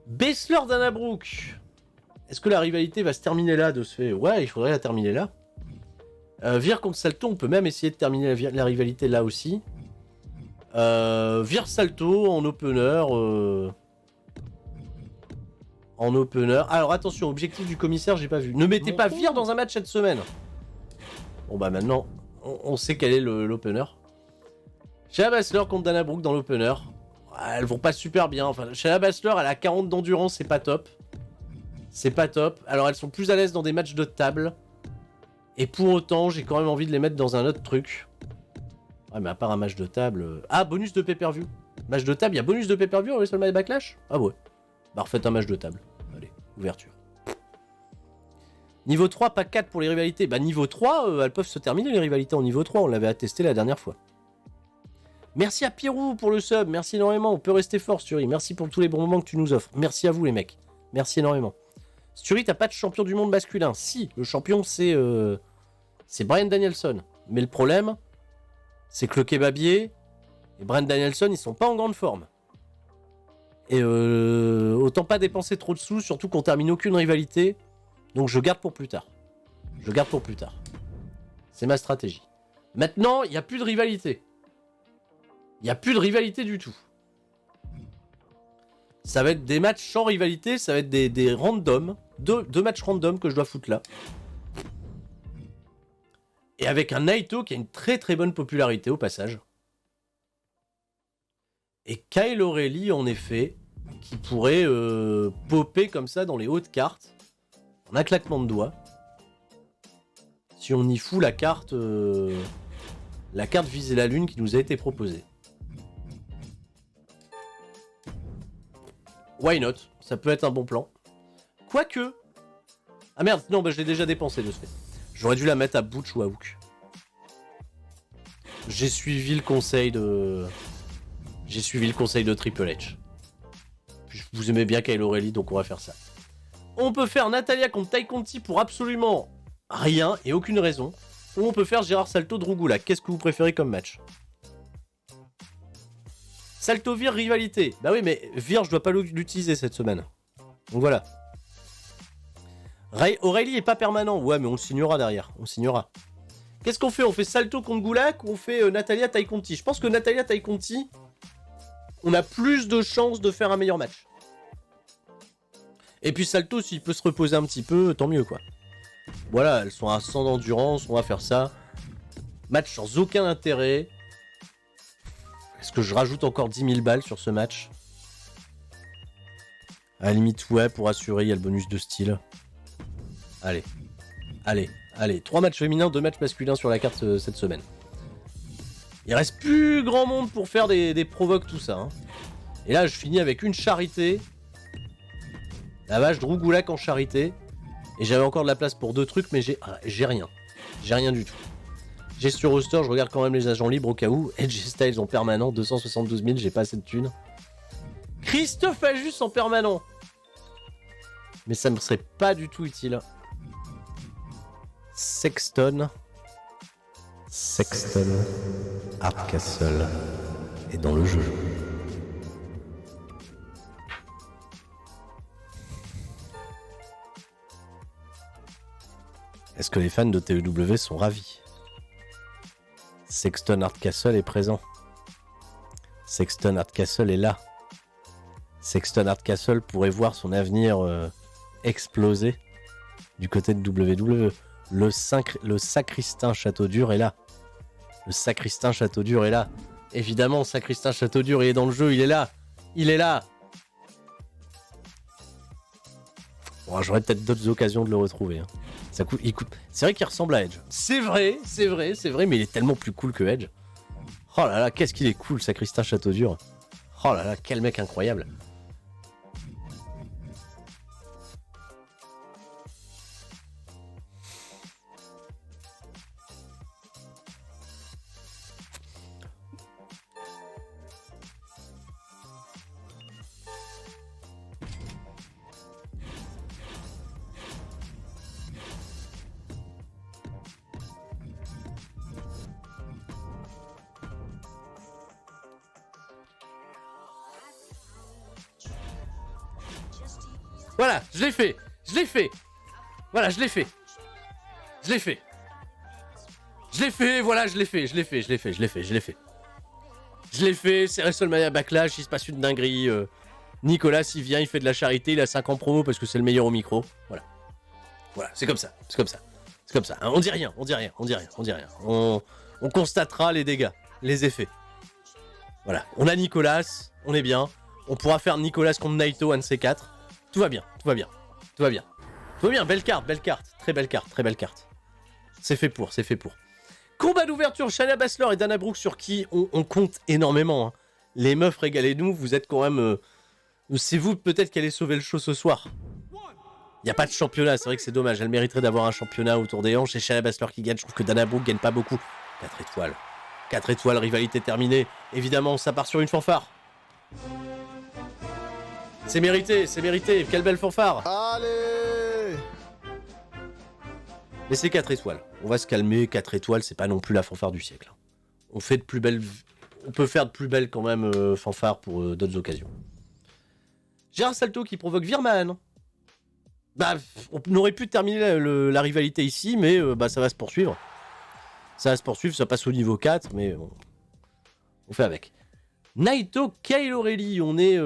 Bessler Dana Brooke. Est-ce que la rivalité va se terminer là de ce fait? Ouais, il faudrait la terminer là. Vir contre Salto, on peut même essayer de terminer la rivalité là aussi. Vir Salto en opener. En opener. Alors attention, objectif du commissaire, j'ai pas vu. Ne mettez pas Vir dans un match cette semaine. Bon bah maintenant, on sait quel est l'opener. Shayna Baszler contre Dana Brooke dans l'opener. Elles vont pas super bien. Enfin, Shayna Baszler, elle a 40 d'endurance, c'est pas top. C'est pas top. Alors, elles sont plus à l'aise dans des matchs de table. Et pour autant, j'ai quand même envie de les mettre dans un autre truc. Ouais, mais à part un match de table... Ah, bonus de pay-per-view. Match de table, il y a bonus de pay-per-view au WrestleMania Backlash? Ah ouais. Bah, refaites un match de table. Allez, ouverture. Niveau 3, pas 4 pour les rivalités. Bah, niveau 3, elles peuvent se terminer les rivalités en niveau 3. On l'avait attesté la dernière fois. Merci à Pirou pour le sub, merci énormément, on peut rester fort Sturi, merci pour tous les bons moments que tu nous offres, merci à vous les mecs, merci énormément. Sturi, t'as pas de champion du monde masculin, si, le champion c'est Bryan Danielson, mais le problème, c'est que le Kebabier et Bryan Danielson, ils sont pas en grande forme. Et autant pas dépenser trop de sous, surtout qu'on termine aucune rivalité, donc je garde pour plus tard. Je garde pour plus tard. C'est ma stratégie. Maintenant, il n'y a plus de rivalité. Il n'y a plus de rivalité du tout. Ça va être des matchs sans rivalité, ça va être des randoms. Deux matchs random que je dois foutre là. Et avec un Naito qui a une très très bonne popularité au passage. Et Kyle O'Reilly en effet, qui pourrait popper comme ça dans les hautes cartes. En un claquement de doigts. Si on y fout la carte Viser la Lune qui nous a été proposée. Why not? Ça peut être un bon plan. Quoique... Ah merde, non, bah je l'ai déjà dépensé de ce fait. J'aurais dû la mettre à Butch ou à Hook. J'ai suivi le conseil de... Triple H. Vous aimez bien Kyle O'Reilly, donc on va faire ça. On peut faire Natalia contre Tai Conti pour absolument rien et aucune raison. Ou on peut faire Gérard Salto Drugula. Qu'est-ce que vous préférez comme match? Salto Vir rivalité. Bah oui, mais Vir, je dois pas l'utiliser cette semaine. Donc voilà. O'Reilly est pas permanent. Ouais, mais on le signera derrière. On signera. Qu'est-ce qu'on fait? On fait Salto contre Gulak ou on fait Natalia Tai Conti? Je pense que Natalia Tai Conti, on a plus de chances de faire un meilleur match. Et puis Salto, s'il peut se reposer un petit peu, tant mieux quoi. Voilà, elles sont à 100 d'endurance, on va faire ça. Match sans aucun intérêt. Est-ce que je rajoute encore 10 000 balles sur ce match? À la limite, ouais, pour assurer, il y a le bonus de style. Allez. Allez, allez. 3 matchs féminins, 2 matchs masculins sur la carte cette semaine. Il reste plus grand monde pour faire des provoques, tout ça. Hein. Et là, je finis avec une charité. La vache Drougoulak en charité. Et j'avais encore de la place pour 2 trucs, mais j'ai rien. J'ai rien du tout. Gestion roster, je regarde quand même les agents libres au cas où. Edge Styles en permanent, 272 000, j'ai pas assez de thunes. Christophe Ajus en permanent. Mais ça me serait pas du tout utile. Sexton Hardcastle est dans le jeu. Est-ce que les fans de TEW sont ravis? Sexton Hardcastle est présent. Sexton Hardcastle est là. Sexton Hardcastle pourrait voir son avenir exploser du côté de WWE. Le sacristain Château-Dur est là. Le sacristain Château-Dur est là. Évidemment, sacristain Château-Dur, il est dans le jeu, il est là. Il est là. Bon, j'aurais peut-être d'autres occasions de le retrouver. Hein. C'est vrai qu'il ressemble à Edge. C'est vrai, mais il est tellement plus cool que Edge. Oh là là, qu'est-ce qu'il est cool, sacristain Château-Dur. Oh là là, quel mec incroyable. Voilà, je l'ai fait. Voilà, je l'ai fait. Voilà, je l'ai fait, c'est WrestleMania Backlash, il se passe une dinguerie. Nicolas, il vient, il fait de la charité, il a 5 ans promo parce que c'est le meilleur au micro. Voilà, c'est comme ça. Hein, on dit rien. On constatera les dégâts, les effets. Voilà, on a Nicolas, on est bien. On pourra faire Nicolas contre Naito, un de ces 4. Tout va bien. Belle carte. Très belle carte. C'est fait pour. Combat d'ouverture, Shayna Baszler et Dana Brooke sur qui on compte énormément. Hein. Les meufs, régalez-nous, vous êtes quand même... c'est vous peut-être qui allez sauver le show ce soir. Il n'y a pas de championnat, c'est vrai que c'est dommage. Elle mériterait d'avoir un championnat autour des hanches. Et Shayna Baszler qui gagne, je trouve que Dana Brooke gagne pas beaucoup. 4 étoiles. 4 étoiles, rivalité terminée. Évidemment, ça part sur une fanfare. C'est mérité, quelle belle fanfare. Allez. Mais c'est 4 étoiles, on va se calmer, 4 étoiles, c'est pas non plus la fanfare du siècle. On peut faire de plus belles quand même fanfares pour d'autres occasions. Gérard Salto qui provoque Virman. Bah, on aurait pu terminer la rivalité ici, mais ça va se poursuivre. Ça passe au niveau 4, mais on fait avec. Naito, Kyle O'Reilly, on est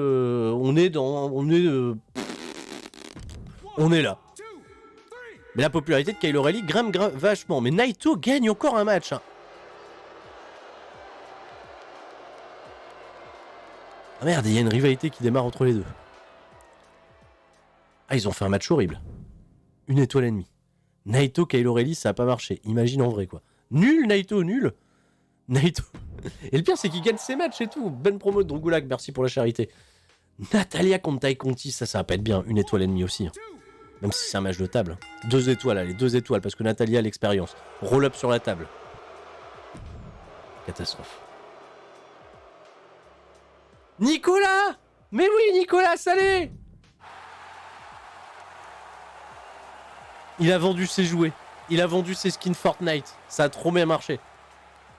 là. Mais la popularité de Kyle O'Reilly grimpe vachement. Mais Naito gagne encore un match. Hein. Ah merde, il y a une rivalité qui démarre entre les deux. Ah, ils ont fait un match horrible. 1 étoile et demie. Naito, Kyle O'Reilly, ça a pas marché. Imagine en vrai quoi. Nul, Naito, nul. Naito. Et le pire, c'est qu'il gagne ses matchs et tout. Bonne promo de Drougoulak, merci pour la charité. Natalia contre Tai Conti, ça va pas être bien. 1 étoile et demie aussi. Hein. Même si c'est un match de table. 2 étoiles, allez, 2 étoiles, parce que Natalia a l'expérience. Roll-up sur la table. Catastrophe. Nicolas! Mais oui, Nicolas, allez! Il a vendu ses jouets. Il a vendu ses skins Fortnite. Ça a trop bien marché.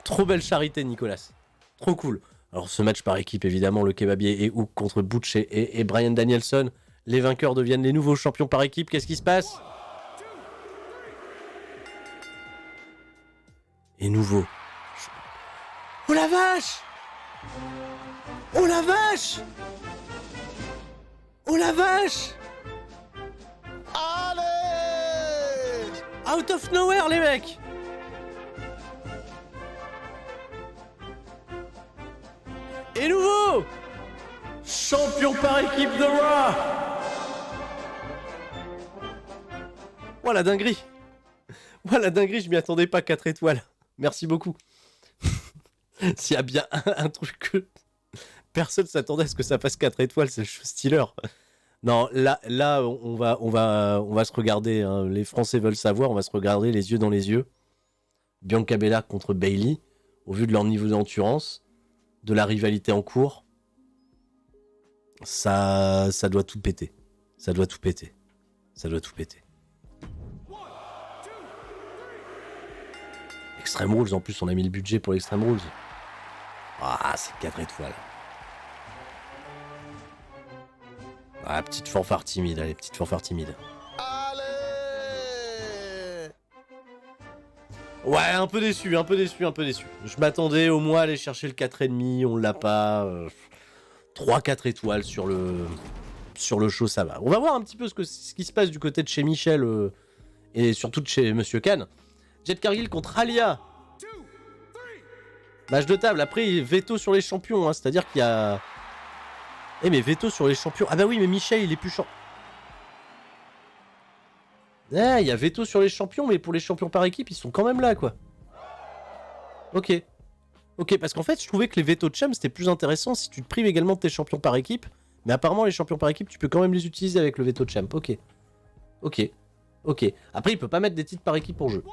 Trop belle charité, Nicolas. Trop cool. Alors, ce match par équipe, évidemment, le kebabier et Hook contre Butch et Bryan Danielson. Les vainqueurs deviennent les nouveaux champions par équipe. Qu'est-ce qui se passe? Et nouveau. Oh la vache! Oh la vache! Oh la vache! Allez! Out of nowhere, les mecs! Et nouveau! Champion par équipe de Raw! Oh la dinguerie. Oh la dinguerie, je m'y attendais pas, 4 étoiles. Merci beaucoup. S'il y a bien un truc que personne s'attendait à ce que ça fasse 4 étoiles, c'est le show Stealer. Non, là on va se regarder, hein. Les Français veulent savoir, on va se regarder les yeux dans les yeux. Bianca Belair contre Bayley, au vu de leur niveau d'endurance, de la rivalité en cours, ça doit tout péter. Ça doit tout péter. Ça doit tout péter. Extreme Rules, en plus on a mis le budget pour l'Extreme Rules. Ah, c'est 4 étoiles. Ah, petite fanfare timide, allez, petite fanfare timide. Allez! Ouais, un peu déçu. Je m'attendais au moins à aller chercher le 4,5, on l'a pas. 3-4 étoiles sur le show, ça va. On va voir un petit peu ce qui se passe du côté de chez Michel et surtout de chez Monsieur Khan. Jade Cargill contre Alia. Match de table. Après, veto sur les champions, hein, c'est-à-dire qu'il y a... mais veto sur les champions. Ah bah oui, mais Michel, il est plus champion. Il y a veto sur les champions, mais pour les champions par équipe, ils sont quand même là, quoi. Ok, parce qu'en fait, je trouvais que les veto de champ, c'était plus intéressant si tu te prives également de tes champions par équipe. Mais apparemment, les champions par équipe, tu peux quand même les utiliser avec le veto de champ. Ok. Après, il peut pas mettre des titres par équipe en jeu.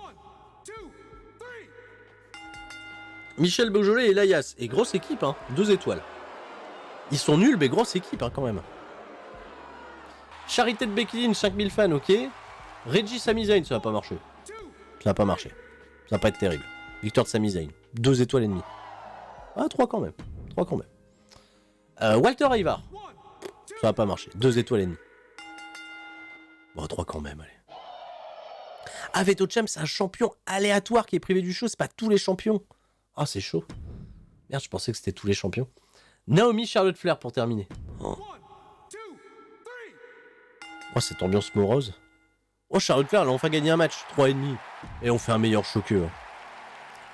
Michel Beaujolais et Elias. Et grosse équipe, hein. 2 étoiles. Ils sont nuls, mais grosse équipe, hein, quand même. Charité de Becky Lynch, 5000 fans, ok. Reggie Sami Zayn, ça va pas marcher. Ça va pas être terrible. Victoire de Sami Zayn. 2 étoiles et demie. Ah, 3 quand même. Walter Ivar. Ça va pas marcher. 2 étoiles et demie. Bon, 3 quand même, allez. Ah, Veto Champ, c'est un champion aléatoire qui est privé du show. C'est pas tous les champions. Ah, c'est chaud. Merde, je pensais que c'était tous les champions. Naomi Charlotte Flair pour terminer. Oh, cette ambiance morose. Oh, Charlotte Flair, elle a enfin gagné un match. 3,5. Et on fait un meilleur show qu'eux.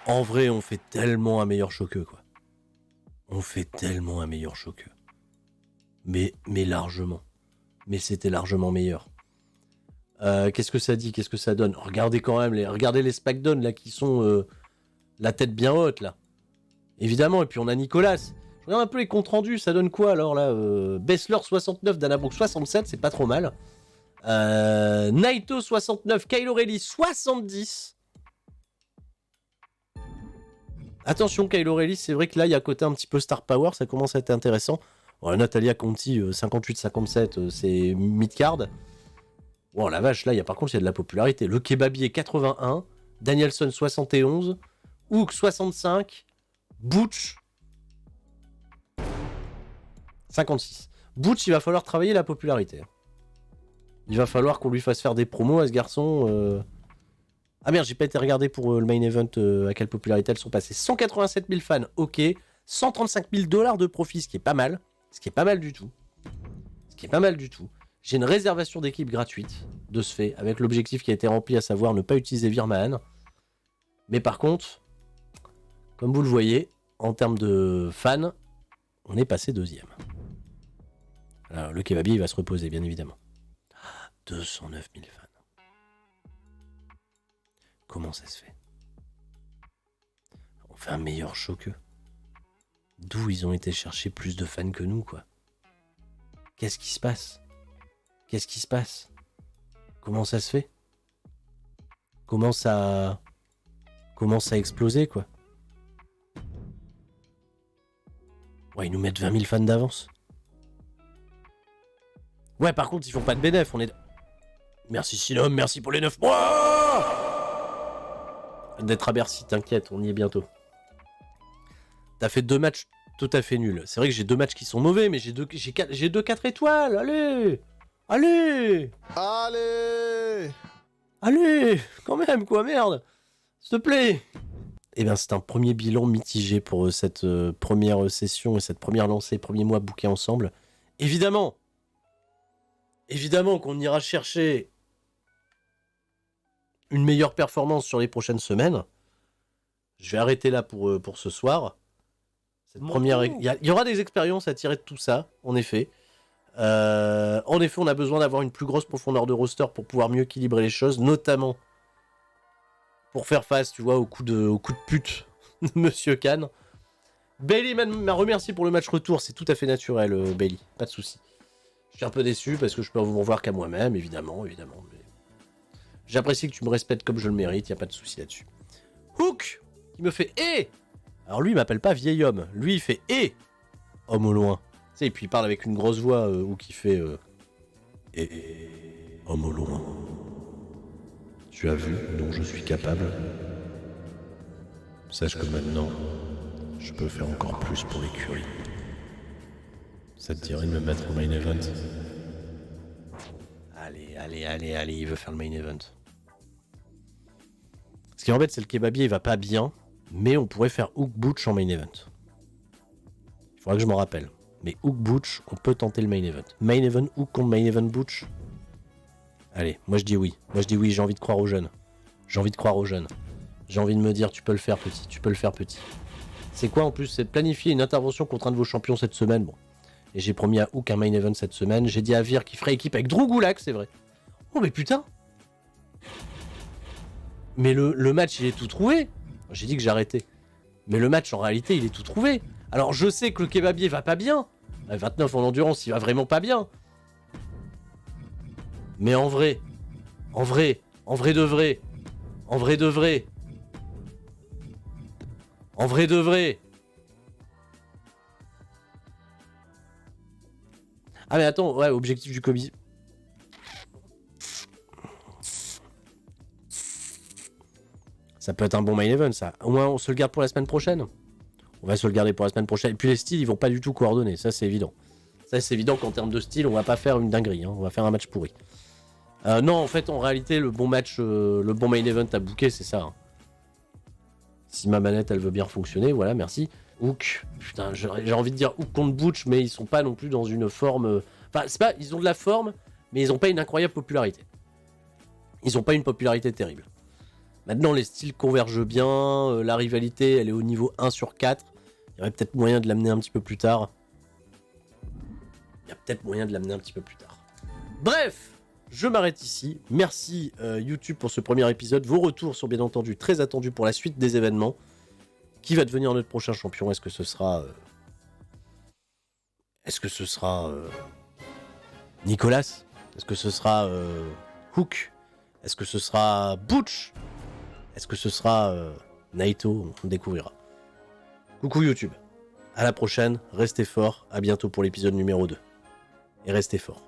En vrai, on fait tellement un meilleur show qu'eux, quoi. Mais largement. Mais c'était largement meilleur. Qu'est-ce que ça dit? Qu'est-ce que ça donne? Regardez quand même regardez les SmackDown là qui sont la tête bien haute là. Évidemment, et puis on a Nicolas. Je regarde un peu les comptes rendus, ça donne quoi alors là? Bessler 69, Dana Brooke 67, c'est pas trop mal. Naito 69, Kyle O'Reilly 70. Attention, Kyle O'Reilly, c'est vrai que là il y a un côté un petit peu Star Power, ça commence à être intéressant. Bon, Natalia Conti 58-57, c'est mid-card. Bon, la vache, là, par contre, il y a de la popularité. Le Kebabier 81, Danielson 71, Hook 65, Butch 56. Butch, il va falloir travailler la popularité. Il va falloir qu'on lui fasse faire des promos à ce garçon. Ah merde, j'ai pas été regardé pour le main event à quelle popularité elles sont passées. 187 000 fans, ok. 135 000 $ de profit, ce qui est pas mal. Ce qui est pas mal du tout. J'ai une réservation d'équipe gratuite, de ce fait, avec l'objectif qui a été rempli, à savoir ne pas utiliser Virman. Mais par contre, comme vous le voyez, en termes de fans, on est passé 2e. Alors, le Kebabi, il va se reposer, bien évidemment. 209 000 fans. Comment ça se fait? On fait un meilleur show qu'eux. D'où ils ont été chercher plus de fans que nous, quoi. Qu'est-ce qui se passe? Comment ça se fait? Comment ça a explosé, quoi? Ouais, ils nous mettent 20 000 fans d'avance. Ouais, par contre, ils font pas de bénéf, on est... Merci Sinom, merci pour les 9 mois d'être à Bercy, t'inquiète, on y est bientôt. T'as fait 2 matchs tout à fait nuls. C'est vrai que j'ai 2 matchs qui sont mauvais, mais j'ai 2 4 étoiles, allez, quand même, quoi, merde. S'il te plaît. Eh bien, c'est un premier bilan mitigé pour cette première session et cette première lancée, premier mois booké ensemble. Évidemment qu'on ira chercher une meilleure performance sur les prochaines semaines. Je vais arrêter là pour ce soir. Il y aura des expériences à tirer de tout ça, en effet. En effet, on a besoin d'avoir une plus grosse profondeur de roster pour pouvoir mieux équilibrer les choses, notamment pour faire face, tu vois, au coup de pute de Monsieur Khan. Bailey m'a remercié pour le match retour, c'est tout à fait naturel, Bailey, pas de souci. Je suis un peu déçu parce que je peux vous revoir qu'à moi-même, évidemment. Mais... j'apprécie que tu me respectes comme je le mérite, y a pas de souci là-dessus. Hook, qui me fait hé. Alors lui, il m'appelle pas vieil homme, lui il fait hé, homme au loin. Tu sais, et puis il parle avec une grosse voix, Hook qui fait homme au loin. Tu as vu dont je suis capable. Sache que maintenant, je peux faire encore plus pour l'écurie. Ça te dirait de me mettre au main event? Allez, il veut faire le main event. Ce qui embête, c'est le kebabier, il va pas bien, mais on pourrait faire Hook Butch en main event. Il faudra que je m'en rappelle. Mais Hook Butch, on peut tenter le main event. Main event Hook contre main event Butch. Allez, moi je dis oui. J'ai envie de croire aux jeunes. J'ai envie de me dire, tu peux le faire petit. C'est quoi en plus? C'est de planifier une intervention contre un de vos champions cette semaine. Bon. Et j'ai promis à Hook un main event cette semaine. J'ai dit à Vir qu'il ferait équipe avec Drew Gulak, c'est vrai. Oh mais putain. Mais le match, il est tout trouvé. J'ai dit que j'arrêtais. Mais le match, en réalité, il est tout trouvé. Alors je sais que le kebabier va pas bien. 29 en endurance, il va vraiment pas bien. Mais en vrai de vrai. Ah mais attends, ouais, objectif du Kobe. Ça peut être un bon main event, ça. Au moins, on se le garde pour la semaine prochaine. On va se le garder pour la semaine prochaine. Et puis les styles, ils vont pas du tout coordonner. Ça, c'est évident. Ça, c'est évident qu'en termes de style, on va pas faire une dinguerie. Hein. On va faire un match pourri. Non, en fait, en réalité, le bon match, le bon main event à booker, c'est ça. Hein. Si ma manette, elle veut bien fonctionner, voilà, merci. Hook, putain, j'ai envie de dire Hook contre Butch, mais ils sont pas non plus dans une forme... Enfin, c'est pas... Ils ont de la forme, mais ils ont pas une incroyable popularité. Ils ont pas une popularité terrible. Maintenant, les styles convergent bien, la rivalité, elle est au niveau 1 sur 4. Il y aurait peut-être moyen de l'amener un petit peu plus tard. Bref, je m'arrête ici. Merci YouTube pour ce premier épisode. Vos retours sont bien entendu très attendus pour la suite des événements. Qui va devenir notre prochain champion? Est-ce que ce sera... Nicolas? Est-ce que ce sera Hook? Est-ce que ce sera Butch? Est-ce que ce sera Naito? On découvrira. Coucou YouTube. À la prochaine. Restez forts. À bientôt pour l'épisode numéro 2. Et restez forts.